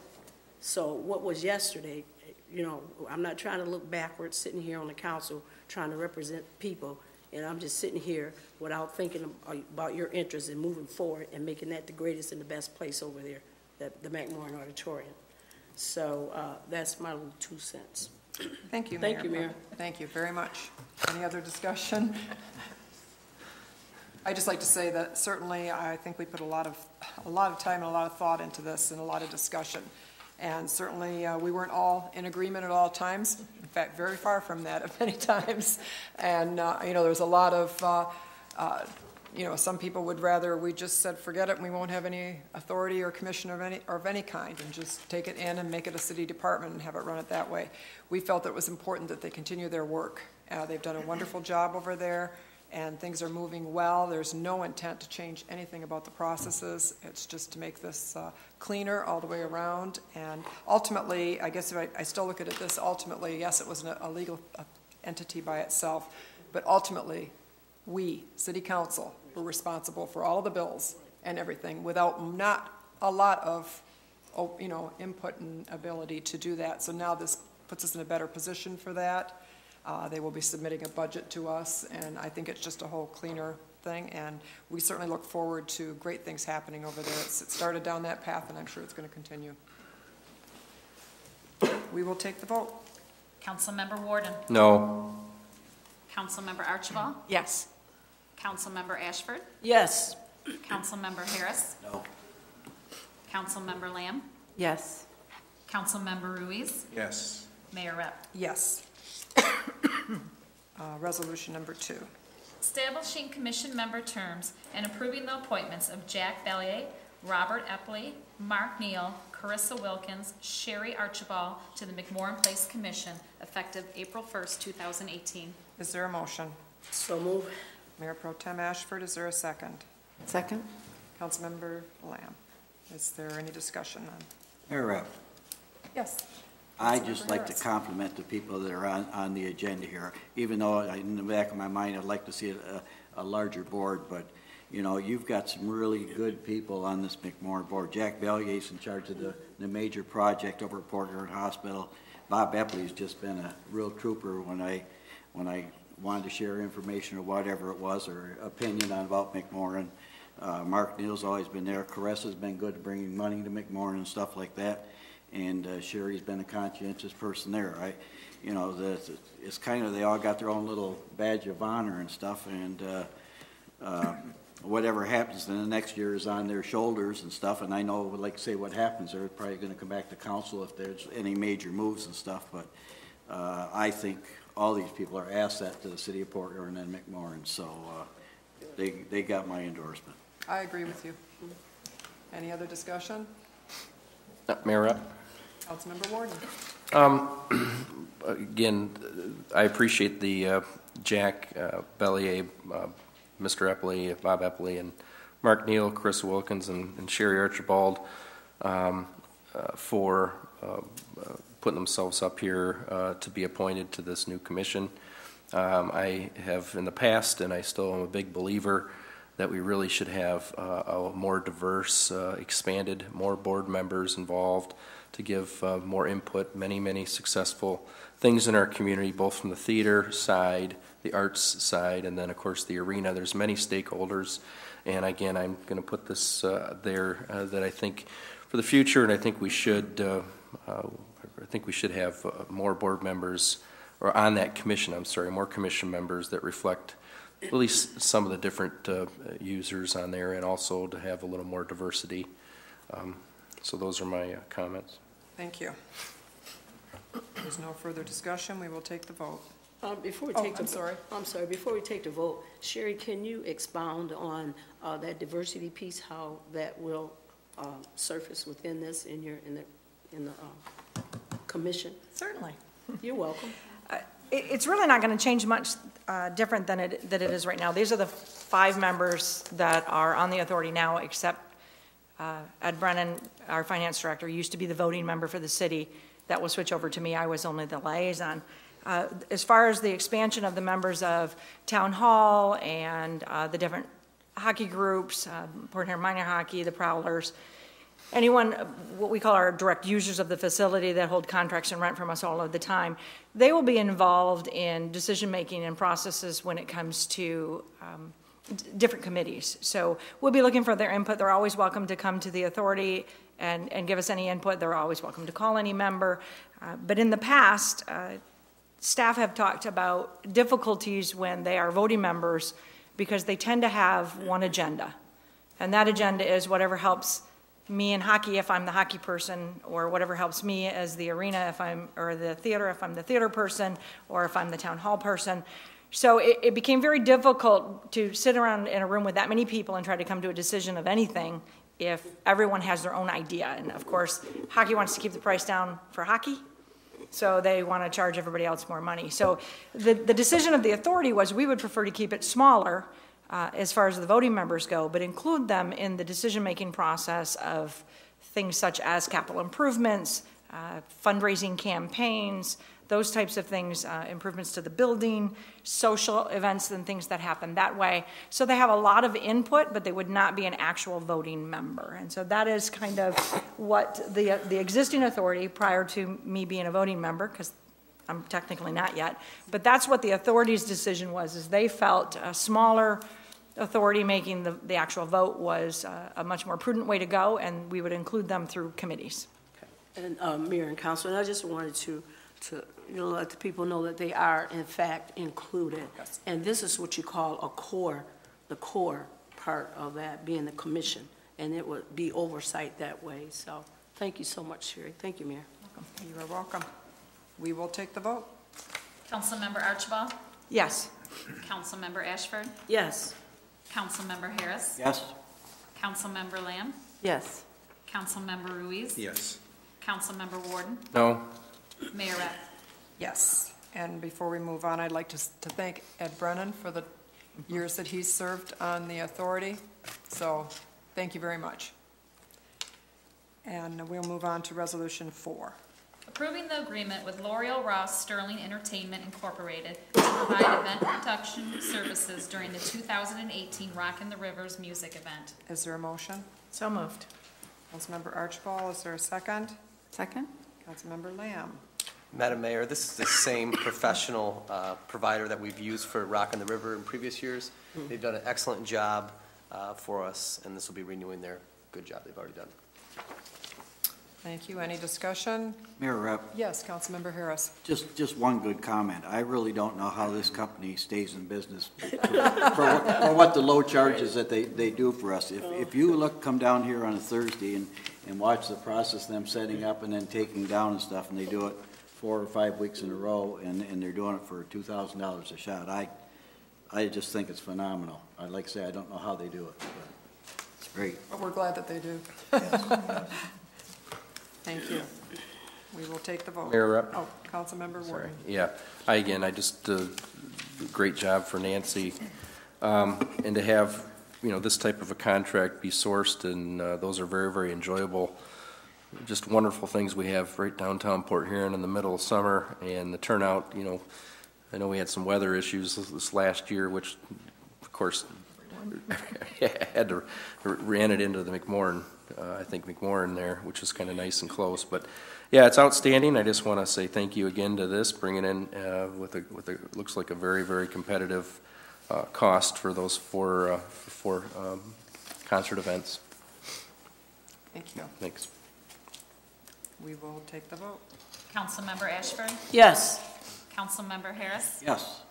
So what was yesterday, you know, I'm not trying to look backwards, sitting here on the council trying to represent people, and I'm just sitting here without thinking about your interests in moving forward and making that the greatest and the best place over there, the McMorran Auditorium. So that's my little 2 cents. Thank you, Mayor. Thank you, Mayor. Thank you very much. Any other discussion? I'd just like to say that certainly I think we put a lot of time and a lot of thought into this and a lot of discussion. And certainly we weren't all in agreement at all times. In fact, very far from that at many times. And, you know, there's a lot of, you know, some people would rather we just said, forget it, and we won't have any authority or commission of any kind, and just take it in and make it a city department and have it run it that way. We felt it was important that they continue their work. They've done a wonderful job over there, and things are moving well. There's no intent to change anything about the processes. It's just to make this cleaner all the way around. And ultimately, I guess if I still look at it this, ultimately, yes, it was a legal entity by itself, but ultimately, we, City Council, were responsible for all of the bills and everything without not a lot of, you know, input and ability to do that. So now this puts us in a better position for that. They will be submitting a budget to us, and I think it's just a whole cleaner thing, and we certainly look forward to great things happening over there. It started down that path, and I'm sure it's going to continue. We will take the vote. Councilmember Warden. No. Councilmember Archibald. Yes. Councilmember Ashford. Yes. Councilmember Harris. No. Councilmember Lamb. Yes. Councilmember Ruiz. Yes. Mayor Rep. Yes. Resolution number 2. Establishing commission member terms and approving the appointments of Jack Bellier, Robert Epley, Mark Neal, Carissa Wilkins, Sherry Archibald to the McMorran Place Commission effective April 1st, 2018. Is there a motion? So move. Mayor Pro Tem Ashford, is there a second? Second. Councilmember Lamb, is there any discussion on? Mayor Rep, Yes. I just like to compliment the people that are on the agenda here, even though in the back of my mind, I'd like to see a larger board, but, you know, you've got some really good people on this McMorran board. Jack Bellier's in charge of the major project over at Port Huron Hospital. Bob Epley's just been a real trooper when I wanted to share information or whatever it was, or opinion on about McMorran. Mark Neal's always been there. Carissa's been good at bringing money to McMorran and stuff like that. And Sherry's been a conscientious person there. You know, it's kind of, they all got their own little badge of honor and stuff, and whatever happens then the next year is on their shoulders and stuff, and I know, like say what happens, they're probably going to come back to council if there's any major moves and stuff, but I think all these people are asset to the city of Port Huron and McMorran, so they got my endorsement. I agree with you. Any other discussion? Mayor Rep. Councilmember Warden. Again, I appreciate the Jack Bellier, Mr. Epley, Bob Epley, and Mark Neal, Chris Wilkins, and Sherry Archibald for putting themselves up here to be appointed to this new commission. I have in the past, and I still am a big believer, that we really should have a more diverse, expanded, more board members involved to give more input, many successful things in our community, both from the theater side, the arts side, and then of course the arena. There's many stakeholders, and again, I'm going to put this there that I think for the future, and I think we should have more board members, or on that commission, I'm sorry, more commission members that reflect at least some of the different users on there, and also to have a little more diversity. So those are my comments. Thank you. There's no further discussion. We will take the vote. Before we take Before we take the vote, Sherry, can you expound on that diversity piece, how that will surface within this in the commission? Certainly. You're welcome. It's really not going to change much different than it is right now. These are the 5 members that are on the authority now, except Ed Brennan, our finance director, used to be the voting member for the city. That will switch over to me. I was only the liaison. As far as the expansion of the members of Town Hall and the different hockey groups, Port Huron Minor Hockey, the Prowlers, anyone, what we call our direct users of the facility that hold contracts and rent from us all of the time, they will be involved in decision-making and processes when it comes to different committees. So we'll be looking for their input. They're always welcome to come to the authority and give us any input. They're always welcome to call any member. But in the past, staff have talked about difficulties when they are voting members because they tend to have one agenda. And that agenda is whatever helps me in hockey if I'm the hockey person, or whatever helps me as the arena or the theater if I'm the theater person, or if I'm the town hall person. So it became very difficult to sit around in a room with that many people and try to come to a decision of anything if everyone has their own idea. And of course, hockey wants to keep the price down for hockey, so they want to charge everybody else more money. So the decision of the authority was we would prefer to keep it smaller as far as the voting members go, but include them in the decision-making process of things such as capital improvements, fundraising campaigns, those types of things, improvements to the building, social events and things that happen that way. So they have a lot of input, but they would not be an actual voting member. And so that is kind of what the existing authority, prior to me being a voting member, because I'm technically not yet, but that's what the authority's decision was, is they felt a smaller authority making the actual vote was a much more prudent way to go, and we would include them through committees. And Mayor and Council, and I just wanted to let the people know that they are in fact included. Yes. And this is what you call the core part of that being the commission, and it would be oversight that way. So thank you so much, Sherry. Thank you, Mayor. You are welcome. We will take the vote. Councilmember Archibald? Yes. Councilmember Ashford? Yes. Councilmember Harris? Yes. Councilmember Lamb? Yes. Councilmember Ruiz? Yes. Councilmember Warden? No. Mayor Rep? Yes. And before we move on, I'd like to thank Ed Brennan for the years that he's served on the authority. So thank you very much. And we'll move on to Resolution 4. Approving the agreement with L'Oreal Ross Sterling Entertainment Incorporated to provide event production services during the 2018 Rockin' the Rivers music event. Is there a motion? So moved. Councilmember Archibald, is there a second? Second? Councilmember Lamb. Madam Mayor, this is the same professional provider that we've used for Rockin' the River in previous years. They've done an excellent job for us, and this will be renewing their good job they've already done. Thank you. Any discussion? Mayor Rep, Yes, Councilmember Harris. just one good comment. I really don't know how this company stays in business for what the low charges that they do for us. If you come down here on a Thursday and watch the process of them setting up and then taking down and stuff, and they do it 4 or 5 weeks in a row, and they're doing it for $2,000 a shot, I just think it's phenomenal. I'd like to say I don't know how they do it, but it's great. But we're glad that they do. Thank you. We will take the vote. Mayor Rep? Oh, Councilmember Warden. Yeah, I just, great job for Nancy. And to have, this type of a contract be sourced, and those are very, very enjoyable, just wonderful things we have right downtown Port Huron in the middle of summer, and the turnout, I know we had some weather issues this last year, which, of course, had to ran it into the McMorran. I think McMorran there, which is kind of nice and close. But yeah, it's outstanding. I just want to say thank you again to this, bringing in with a looks like a very, very competitive cost for those four concert events. Thank you. Thanks. We will take the vote. Councilmember Ashford? Yes. Councilmember Harris? Yes.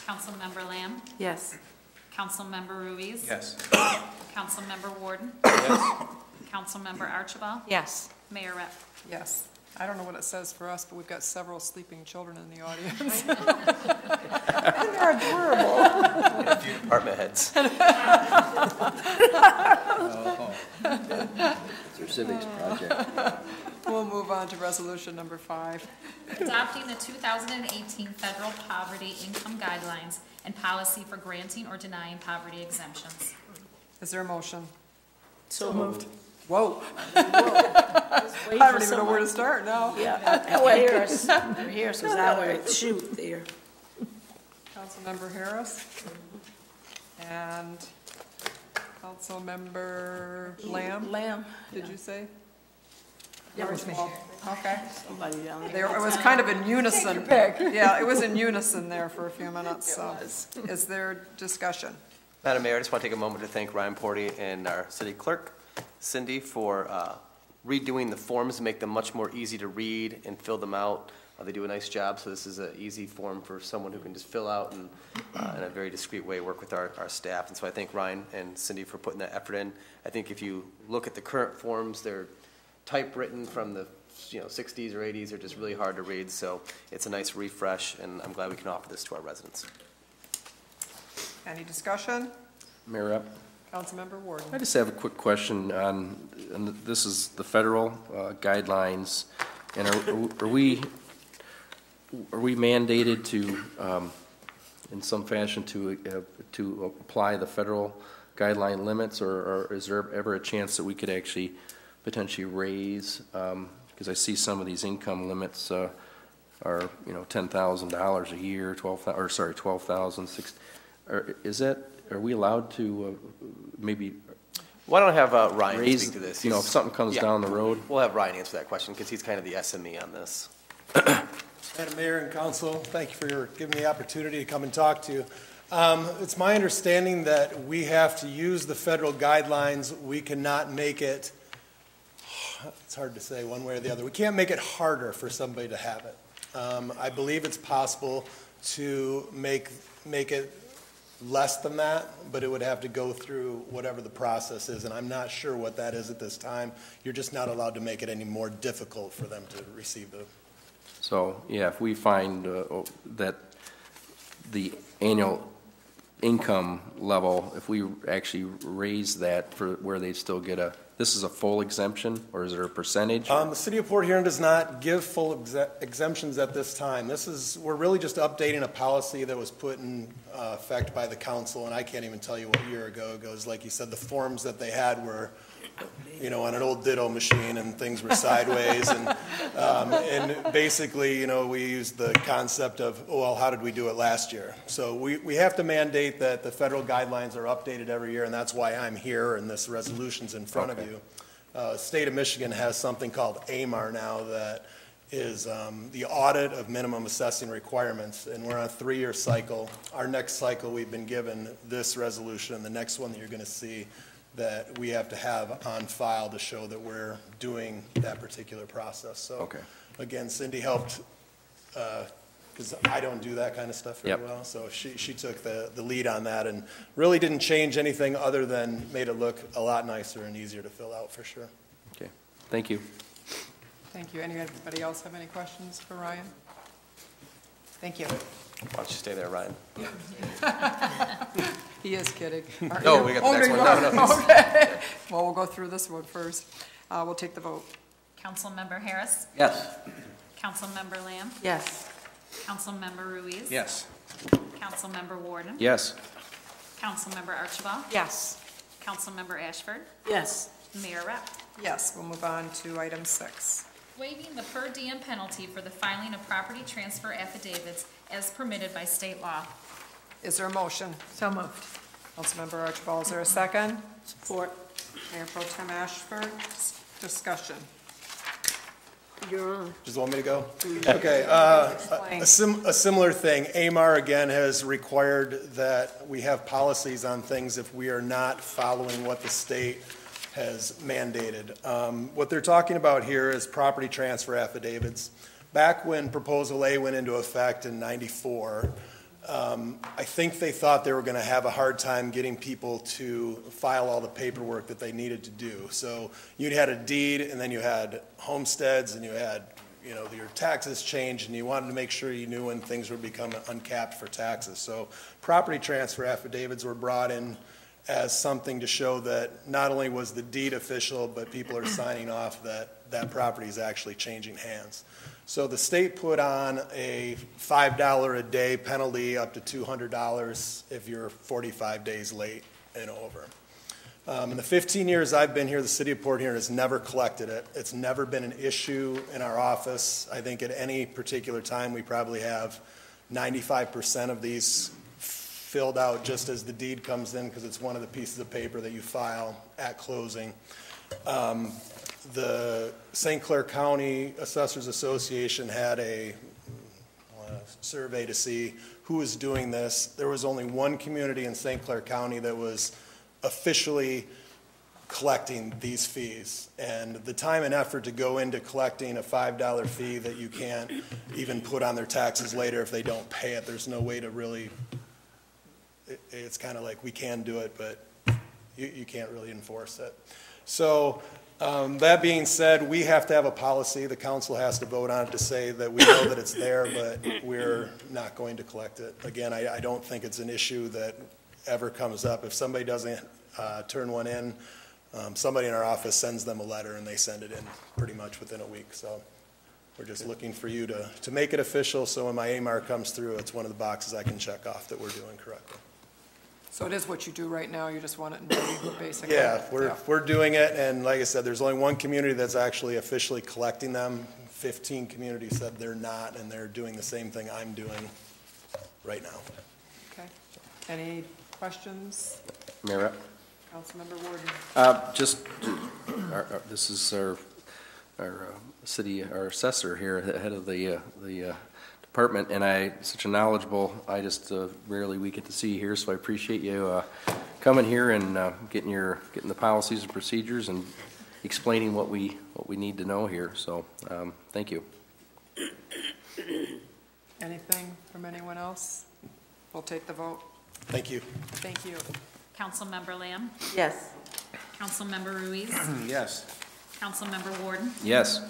Councilmember Lamb? Yes. Councilmember Ruiz? Yes. Councilmember Warden? Yes. Councilmember Archibald? Yes. Mayor Rep? Yes. I don't know what it says for us, but we've got several sleeping children in the audience. And they're adorable. And a few department heads. It's your civics project. We'll move move on to resolution number 5. Adopting the 2018 Federal Poverty Income Guidelines and Policy for Granting or Denying Poverty Exemptions. Is there a motion? So moved. Whoa. I don't even know where to start now. Harris was out of the chute there. Councilmember Harris and Councilmember Lamb. Did you say? That was me. Okay. Somebody down there. It was kind of in unison. Yeah, it was in unison there for a few minutes. So, is there discussion? Madam Mayor, I just want to take a moment to thank Ryan Porty and our city clerk, Cindy, for redoing the forms to make them much more easy to read and fill them out. They do a nice job, so this is an easy form for someone who can just fill out and in a very discreet way work with our staff. And so I thank Ryan and Cindy for putting that effort in. I think if you look at the current forms, they're typewritten from the 60s or 80s. They're just really hard to read, so it's a nice refresh, and I'm glad we can offer this to our residents. Any discussion? Mayor Rep. Councilmember Warden. I just have a quick question on, and this is the federal guidelines, and are we mandated to, in some fashion, to apply the federal guideline limits, or is there ever a chance that we could actually potentially raise? Because I see some of these income limits are $10,000 a year, 12,000. Are we allowed to maybe? Why don't I have Ryan raise, speak to this? If something comes down the road. We'll have Ryan answer that question because he's kind of the SME on this. Madam Mayor and Council, thank you for giving me the opportunity to come and talk to you. It's my understanding that we have to use the federal guidelines. We cannot make it, it's hard to say one way or the other. We can't make it harder for somebody to have it. I believe it's possible to make it less than that, but it would have to go through whatever the process is, and I'm not sure what that is at this time. You're just not allowed to make it any more difficult for them to receive the. So, yeah, if we find that the annual income level, if we actually raise that for where they still get this is a full exemption, or is there a percentage? The City of Port Huron does not give full exemptions at this time. We're really just updating a policy that was put in effect by the council, and I can't even tell you what year ago it goes. Like you said, the forms that they had were, on an old Ditto machine, and things were sideways, and basically, we used the concept of, how did we do it last year? So we have to mandate that the federal guidelines are updated every year, and that's why I'm here, and this resolution's in front of you. State of Michigan has something called AMAR now that is the audit of minimum assessing requirements, and we're on a 3-year cycle. Our next cycle, we've been given this resolution, and the next one that you're going to see that we have to have on file to show that we're doing that particular process. So, again, Cindy helped, because I don't do that kind of stuff very well, so she took the lead on that and really didn't change anything other than made it look a lot nicer and easier to fill out for sure. Okay, thank you. Thank you. Anybody else have any questions for Ryan? Thank you. Why don't you stay there, Ryan? He is kidding. No, we got the next one. No. Okay. Well, we'll go through this one first. We'll take the vote. Councilmember Harris? Yes. Councilmember Lamb? Yes. Councilmember Ruiz? Yes. Councilmember Warden? Yes. Councilmember Archibald? Yes. Councilmember Ashford? Yes. Mayor Rep? Yes, we'll move on to item 6. Waiving the per diem penalty for the filing of property transfer affidavits as permitted by state law. Is there a motion? So moved. Councilmember Archibald, is there a second? Support. Mayor Pro Tem Ashford, discussion. You're on. Just want me to go? Okay. A similar thing. AMAR, again, has required that we have policies on things if we are not following what the state has mandated. What they're talking about here is property transfer affidavits. Back when Proposal A went into effect in '94, I think they thought they were going to have a hard time getting people to file all the paperwork that they needed to do. So you had a deed, and then you had homesteads, and you had, your taxes changed, and you wanted to make sure you knew when things were becoming uncapped for taxes. So property transfer affidavits were brought in as something to show that not only was the deed official, but people are signing off that that property is actually changing hands. So the state put on a $5 a day penalty up to $200 if you're 45 days late and over. In the 15 years I've been here, the city of Port Huron has never collected it. It's never been an issue in our office. I think at any particular time we probably have 95% of these filled out just as the deed comes in, because it's one of the pieces of paper that you file at closing. The St. Clair County Assessors Association had a survey to see who was doing this. There was only one community in St. Clair County that was officially collecting these fees. And the time and effort to go into collecting a $5 fee that you can't even put on their taxes later if they don't pay it, there's no way to really, it's kind of like we can do it, but you can't really enforce it. So that being said, we have to have a policy. The council has to vote on it to say that we know that it's there, but we're not going to collect it. Again, I don't think it's an issue that ever comes up. If somebody doesn't turn one in, somebody in our office sends them a letter and they send it in pretty much within a week. So we're just looking for you to make it official, so when my AMAR comes through, it's one of the boxes I can check off that we're doing correctly. So it is what you do right now, you just want it in writing, basically? Yeah, we're doing it, and like I said, there's only one community that's actually officially collecting them. 15 communities said they're not, and they're doing the same thing I'm doing right now. Okay. Any questions? Mayor? Councilmember Warden. This is our our assessor here, head of the department, and such a knowledgeable, rarely we get to see here, so I appreciate you coming here and getting the policies and procedures and explaining what we need to know here. So thank you. Anything from anyone else? We'll take the vote. Thank you. Thank you. Councilmember Lamb? Yes. Councilmember Ruiz? Yes. Councilmember Warden? Yes.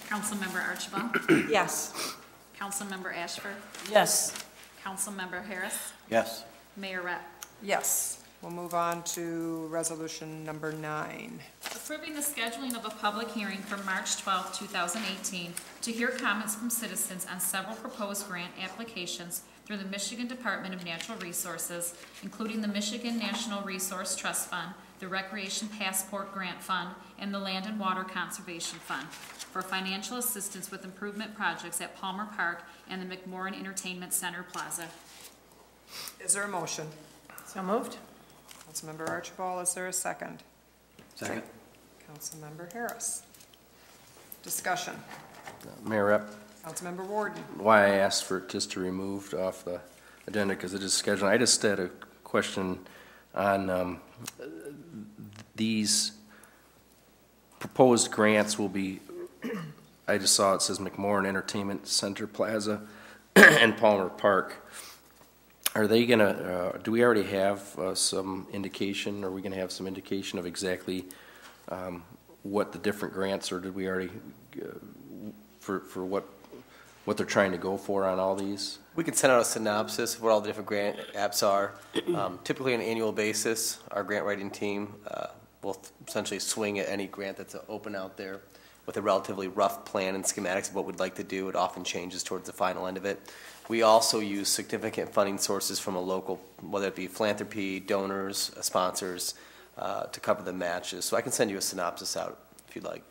Councilmember Archibald? Yes. Councilmember Ashford? Yes. Councilmember Harris? Yes. Mayor Rep? Yes. We'll move on to resolution number 9. Approving the scheduling of a public hearing for March 12, 2018, to hear comments from citizens on several proposed grant applications through the Michigan Department of Natural Resources, including the Michigan National Resource Trust Fund, the Recreation Passport Grant Fund, and the Land and Water Conservation Fund, for financial assistance with improvement projects at Palmer Park and the McMorran Entertainment Center Plaza. Is there a motion? So moved. Councilmember Archibald, is there a second? Second. Councilmember Harris. Discussion. Mayor Rep, Councilmember Warden. why I asked for it just to removed off the agenda, because it is scheduled. I just had a question on these proposed grants will be, I just saw it says McMorran Entertainment Center Plaza and Palmer Park. Are they gonna, do we already have some indication, are we gonna have some indication of exactly what the different grants, or did we already, for what they're trying to go for on all these? We can send out a synopsis of what all the different grant apps are. Typically on an annual basis, our grant writing team will essentially swing at any grant that's open out there with a relatively rough plan and schematics of what we'd like to do. It often changes towards the final end of it. We also use significant funding sources from a local, whether it be philanthropy, donors, sponsors, to cover the matches. So I can send you a synopsis out if you'd like.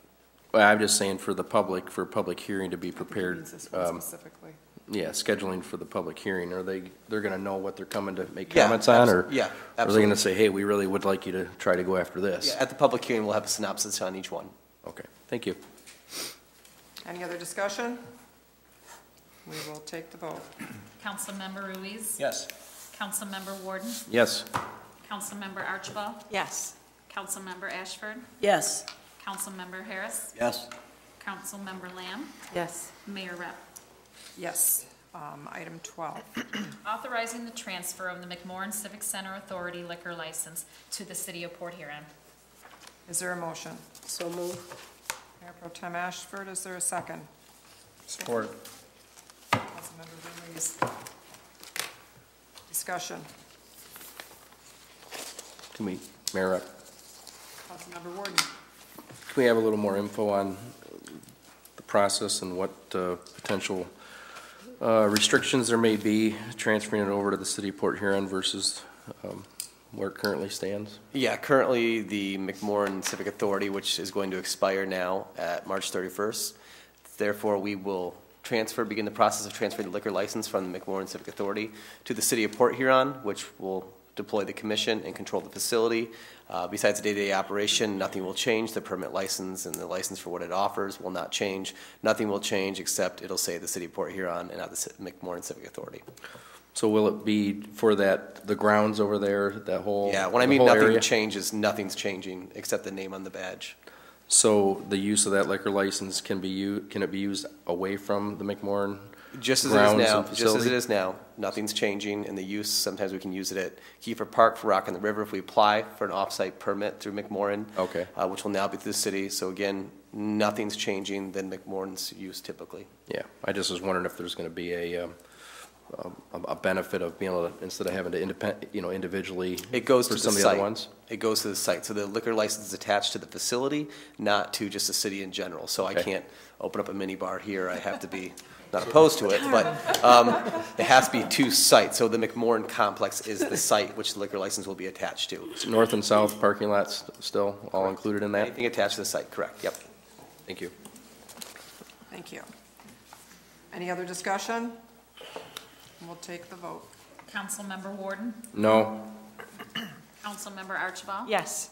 Well, I'm just saying for the public, for a public hearing to be prepared. Specifically. Yeah, scheduling for the public hearing. They're going to know what they're coming to make comments on, or yeah, absolutely. Are they going to say, hey, we really would like you to try to go after this? Yeah, at the public hearing, we'll have a synopsis on each one. Okay, thank you. Any other discussion? We will take the vote. Councilmember Ruiz? Yes. Councilmember Warden? Yes. Councilmember Archibald? Yes. Councilmember Ashford? Yes. Councilmember Harris? Yes. Councilmember Lamb? Yes. Mayor Rep? Yes. Item 12. Authorizing the transfer of the McMorran Civic Center Authority liquor license to the City of Port Huron. Is there a motion? So moved. Mayor Pro Tem Ashford, is there a second? Support. Councilmember Ruiz. Discussion. Can we, Mayor Rep, Councilmember Warden. can we have a little more info on the process and what potential restrictions there may be transferring it over to the city of Port Huron versus where it currently stands? Yeah, currently the McMorran Civic Authority, which is going to expire now at March 31st. Therefore, we will begin the process of transferring the liquor license from the McMorran Civic Authority to the city of Port Huron, which will deploy the commission and control the facility. Besides the day-to-day operation, nothing will change. The permit license and the license for what it offers will not change. Nothing will change except it'll say the city of Port Huron and not the McMorran Civic Authority. So will it be for the grounds over there, that whole Yeah, when I mean nothing area? changes, nothing's changing except the name on the badge. So the use of that liquor license can it be used away from the McMorran Just as it is now, just as it is now, nothing's changing in the use. Sometimes we can use it at Kiefer Park for Rock on the River if we apply for an off-site permit through McMorran, Okay. Which will now be through the city. So again, nothing's changing than McMorran's use typically. Yeah, I just was wondering if there's going to be a benefit of being able to, instead of having to individually. It goes for to some the of the site. other ones. It goes to the site. So the liquor license is attached to the facility, not to just the city in general. So I Okay. can't open up a mini bar here. I have to be not opposed to it, but it has to be to site. So the McMorran complex is the site which the liquor license will be attached to. So north and south parking lots still all included in that? Anything attached to the site, correct? Yep. Thank you. Thank you. Any other discussion? We'll take the vote. Councilmember Warden, No. Councilmember Archibald. Yes.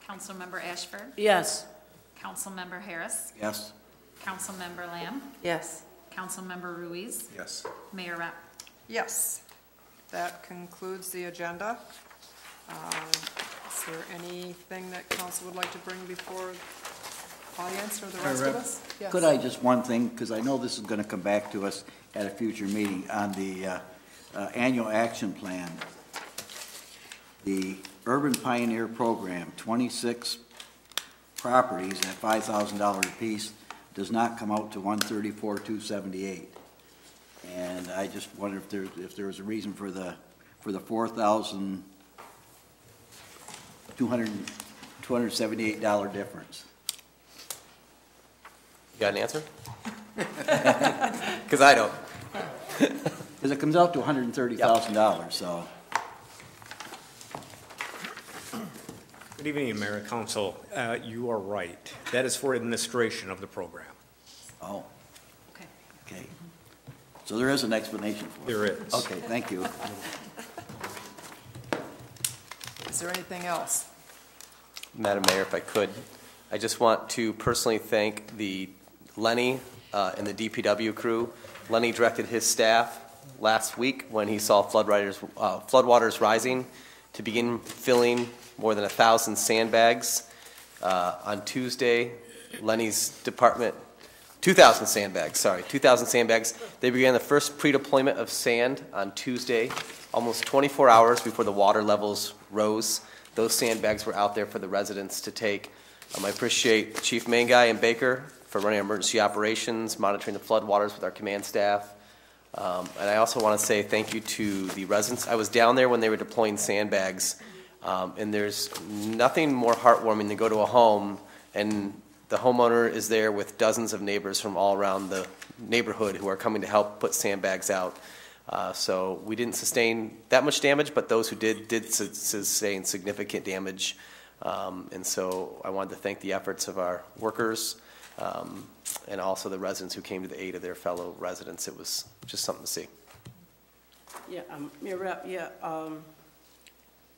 Councilmember Ashford, Yes. Councilmember Harris, Yes. Councilmember Lamb, Yes. Councilmember Ruiz, Yes. Mayor Rep. Yes. That concludes the agenda. Is there anything that council would like to bring before audience or the rest of us? Yes. Could I just one thing, because I know this is going to come back to us at a future meeting, on the annual action plan, the Urban Pioneer Program, 26 properties at $5,000 apiece, does not come out to $134,278. And I just wonder if there was a reason for the $4,278 difference. You got an answer? Because I don't. Because it comes out to $130,000, so. Good evening, Mayor and Council. You are right. That is for administration of the program. Oh. Okay. So there is an explanation for it? There is. Okay, thank you. Is there anything else? Madam Mayor, if I could, I just want to personally thank the Lenny and the DPW crew. Lenny directed his staff last week when he saw floodwaters rising to begin filling more than 1,000 sandbags. On Tuesday, Lenny's department, 2,000 sandbags. They began the first pre-deployment of sand on Tuesday, almost 24 hours before the water levels rose. Those sandbags were out there for the residents to take. I appreciate Chief Manguy and Baker for running emergency operations, monitoring the floodwaters with our command staff. And I also want to say thank you to the residents. I was down there when they were deploying sandbags, and there's nothing more heartwarming than go to a home and the homeowner is there with dozens of neighbors from all around the neighborhood who are coming to help put sandbags out. So we didn't sustain that much damage, but those who did sustain significant damage. And so I wanted to thank the efforts of our workers and also the residents who came to the aid of their fellow residents. It was just something to see. Yeah, Mayor Rep,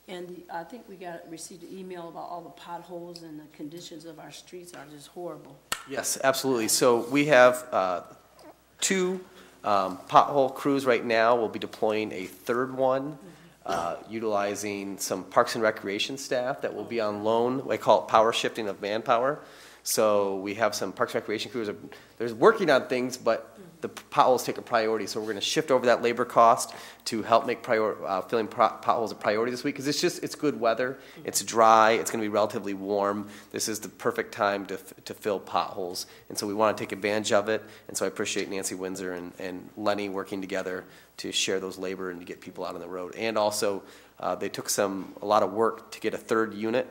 and I think we received an email about all the potholes and the conditions of our streets are just horrible. Yes, absolutely. So we have 2 pothole crews right now. We'll be deploying a 3rd one, utilizing some Parks and Recreation staff that will be on loan. I call it power shifting of manpower. So we have some Parks and Recreation crews, they're working on things, but the potholes take a priority. So we're going to shift over that labor cost to help make filling potholes a priority this week, because it's good weather, it's dry, it's going to be relatively warm. This is the perfect time to fill potholes, and so we want to take advantage of it. And so I appreciate Nancy Windsor and Lenny working together to share those labor and to get people out on the road. And also, they took a lot of work to get a third unit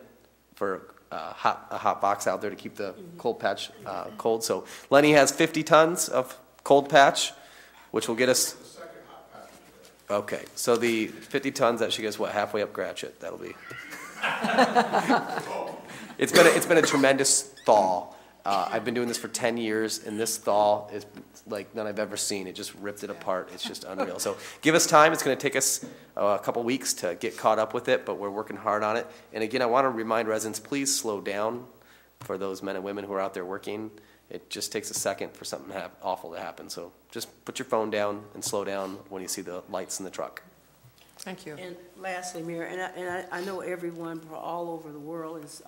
for a hot box out there to keep the cold patch cold. So Lenny has 50 tons of cold patch, which will get us. Okay, so the 50 tons, that should get us what, halfway up Gratiot? That'll be. It's been a tremendous thaw. I've been doing this for 10 years, and this thaw is like none I've ever seen. It just ripped it apart. It's just unreal. So give us time. It's going to take us a couple weeks to get caught up with it, but we're working hard on it. And again, I want to remind residents, please slow down for those men and women who are out there working. It just takes a second for something awful to happen. So just put your phone down and slow down when you see the lights in the truck. Thank you. And lastly, Mayor, and I know everyone all over the world is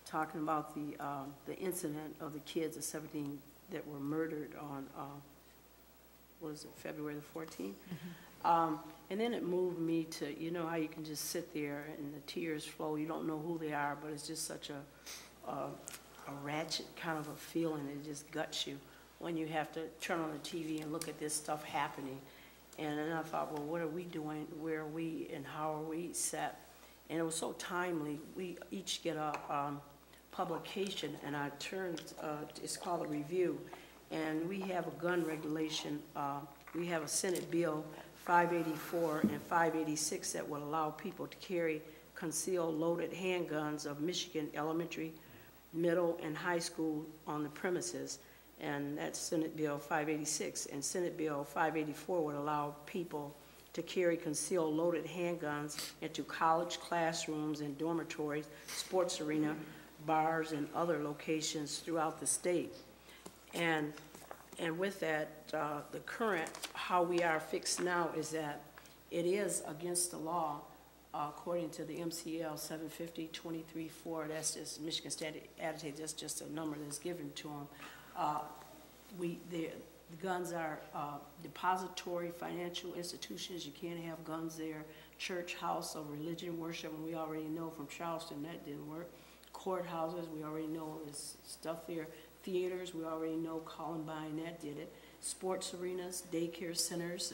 talking about the incident of the kids, the 17 that were murdered on, was it February the 14th? And then it moved me to, you know how you can just sit there and the tears flow. You don't know who they are, but it's just such a ratchet kind of a feeling. It just guts you when you have to turn on the TV and look at this stuff happening. And then I thought, well, what are we doing? Where are we and how are we set? And it was so timely. We each get a publication, and I turned, it's called a review, and we have a gun regulation. We have a Senate Bill 584 and 586 that will allow people to carry concealed loaded handguns of Michigan elementary, middle, and high school on the premises, and that's Senate Bill 586. And Senate Bill 584 would allow people to carry concealed loaded handguns into college classrooms and dormitories, sports arena, bars, and other locations throughout the state. And with that, the current, how we are fixed now is that it is against the law, according to the MCL 750-23-4, that's just Michigan Standard Attitude, that's just a number that's given to them. The guns are depository financial institutions. You can't have guns there. Church, house of religion, worship, and we already know from Charleston that didn't work. Courthouses, we already know there's stuff there. Theaters, we already know Columbine, that did it. Sports arenas, daycare centers,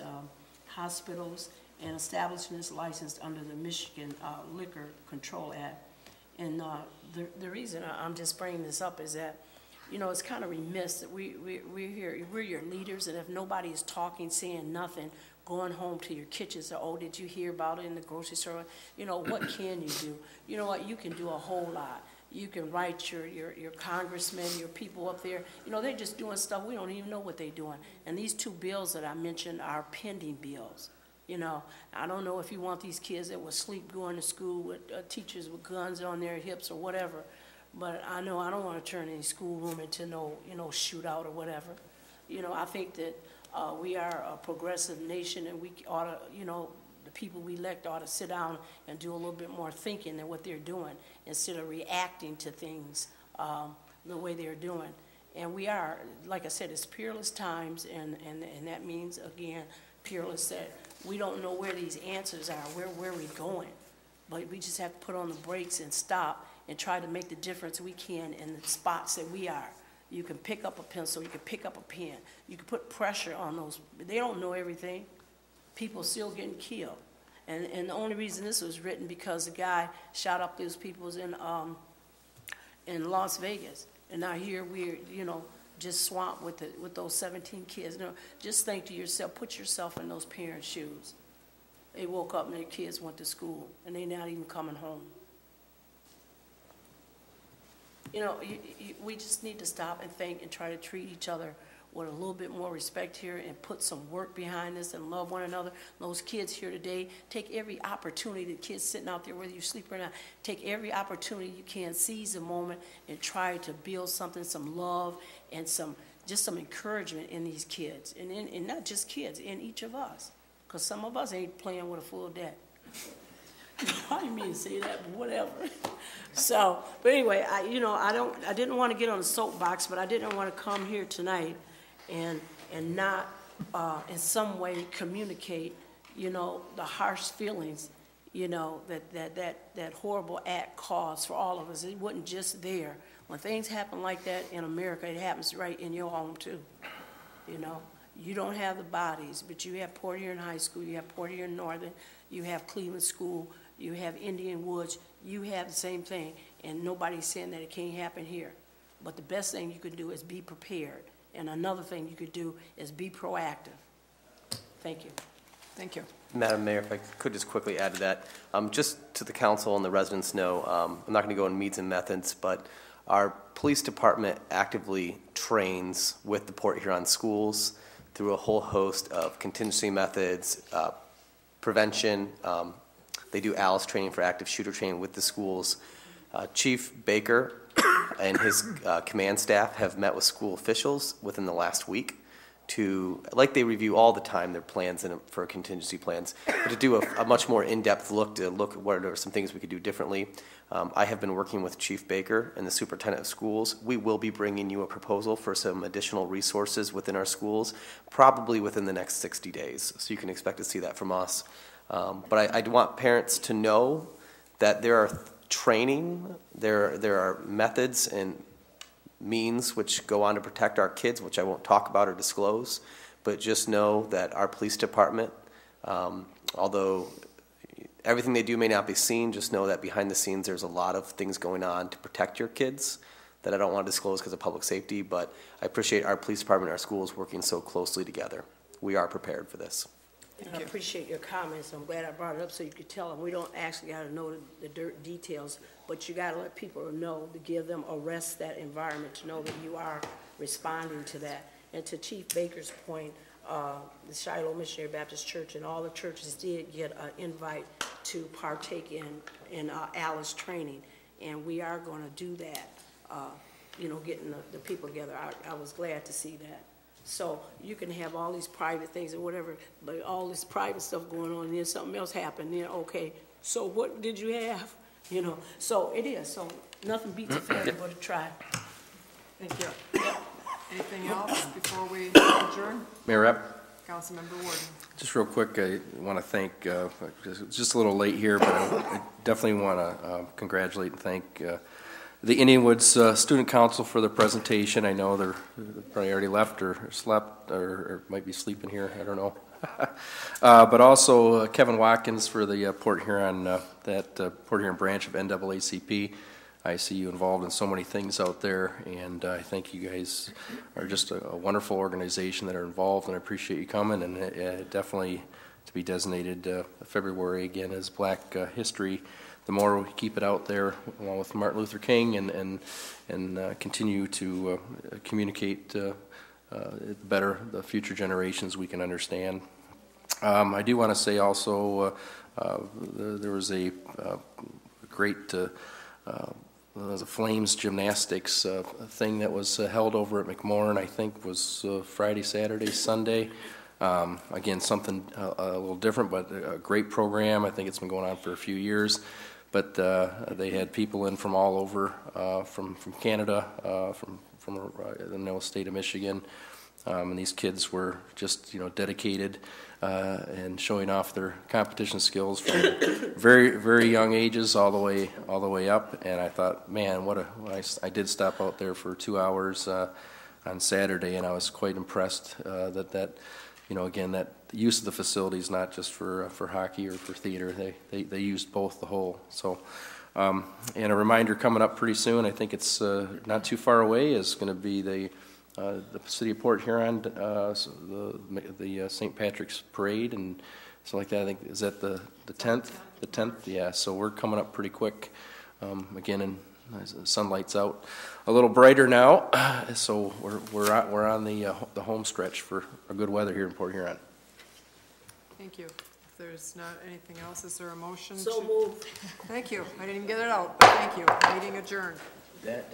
hospitals, and establishments licensed under the Michigan Liquor Control Act. And the reason I'm just bringing this up is that, you know, it's kind of remiss that we're here, we're your leaders, and if nobody is talking, saying nothing, going home to your kitchens, or, oh, did you hear about it in the grocery store? You know, what can you do? You know what, you can do a whole lot. You can write your congressmen, your people up there. You know, they're just doing stuff, we don't even know what they're doing. And these two bills that I mentioned are pending bills. You know, I don't know if you want these kids that will sleep going to school with teachers with guns on their hips or whatever, but I know I don't want to turn any schoolroom into no, you know, shootout or whatever. You know, I think that we are a progressive nation, and we ought to, you know, the people we elect ought to sit down and do a little bit more thinking than what they're doing, instead of reacting to things the way they're doing. And we are, like I said, it's peerless times, and that means, again, peerless, that we don't know where these answers are, where we're going. But we just have to put on the brakes and stop and try to make the difference we can in the spots that we are. You can pick up a pencil, you can pick up a pen, you can put pressure on those. They don't know everything. People still getting killed. And the only reason this was written because the guy shot up those people in Las Vegas. And now here we're, you know, just swamped with those 17 kids. You know, just think to yourself, put yourself in those parents' shoes. They woke up and their kids went to school, and they're not even coming home. You know, we just need to stop and think and try to treat each other with a little bit more respect here, and put some work behind this and love one another. Those kids here today, take every opportunity, the kids sitting out there, whether you sleep or not, take every opportunity you can, seize the moment, and try to build something, some love, and just some encouragement in these kids. And not just kids, in each of us. Because some of us ain't playing with a full deck. I didn't mean to say that, but whatever. So, but anyway, I didn't want to get on a soapbox, but I didn't want to come here tonight and not in some way communicate, the harsh feelings, that horrible act caused for all of us. It wasn't just there. When things happen like that in America, it happens right in your home too. You don't have the bodies, but you have Port Huron High School, you have Port Huron Northern, you have Cleveland School, you have Indian Woods, you have the same thing, and nobody's saying that it can't happen here. But the best thing you can do is be prepared, and another thing you could do is be proactive. Thank you. Thank you. Madam Mayor, if I could just quickly add to that, just to the council and the residents know, I'm not going to go in means and methods, but our police department actively trains with the Port Huron schools through a whole host of contingency methods, prevention. They do ALICE training for active shooter training with the schools. Chief Baker and his command staff have met with school officials within the last week like they review all the time their plans for contingency plans, but to do a much more in-depth look at what are some things we could do differently. I have been working with Chief Baker and the superintendent of schools. We will be bringing you a proposal for some additional resources within our schools, probably within the next 60 days. So you can expect to see that from us. But I want parents to know that there are training, there are methods and means which go on to protect our kids, which I won't talk about or disclose, but just know that our police department, although everything they do may not be seen, just know that behind the scenes there's a lot of things going on to protect your kids that I don't want to disclose because of public safety, but I appreciate our police department and our schools working so closely together. We are prepared for this. And I appreciate your comments. I'm glad I brought it up so you could tell them. We don't actually got to know the dirt details, but you got to let people know, to give them a rest, that environment, to know that you are responding to that. And to Chief Baker's point, the Shiloh Missionary Baptist Church and all the churches did get an invite to partake in ALICE training, and we are going to do that, getting the people together. I was glad to see that. So you can have all these private things or whatever, but all this private stuff going on, and then something else happened, then okay, so what did you have? So it is. So nothing beats a failure but a try. Thank you. Anything else before we adjourn? Mayor Rep. Councilmember Warden. Just real quick, I want to thank, just a little late here, but I definitely want to congratulate and thank the Indian Woods Student Council for the presentation. I know they're probably already left or slept or might be sleeping here. I don't know. But also Kevin Watkins for the Port Huron, Port Huron branch of NAACP. I see you involved in so many things out there, and I think you guys are just a wonderful organization that are involved, and I appreciate you coming, and definitely to be designated February again as Black History. The more we keep it out there, along with Martin Luther King, and continue to communicate better the future generations we can understand. I do want to say also there was a great the Flames gymnastics thing that was held over at McMorran, I think was Friday, Saturday, Sunday. Again, something a little different, but a great program. I think it's been going on for a few years. But they had people in from all over, from Canada, from the state of Michigan, and these kids were just dedicated and showing off their competition skills from very, very young ages all the way up. And I thought, man, I did stop out there for 2 hours on Saturday, and I was quite impressed that again, that use of the facilities, not just for hockey or for theater, they used both the whole. So, and a reminder coming up pretty soon, I think it's not too far away, is going to be the city of Port Huron, the St. Patrick's Parade and so like that. I think, is that the 10th? The 10th, yeah. So we're coming up pretty quick. Again, and the sunlight's out a little brighter now, so we're on the home stretch for a good weather here in Port Huron. Thank you. If there's not anything else, is there a motion? So moved. Thank you. I didn't even get it out, but thank you. Meeting adjourned. That.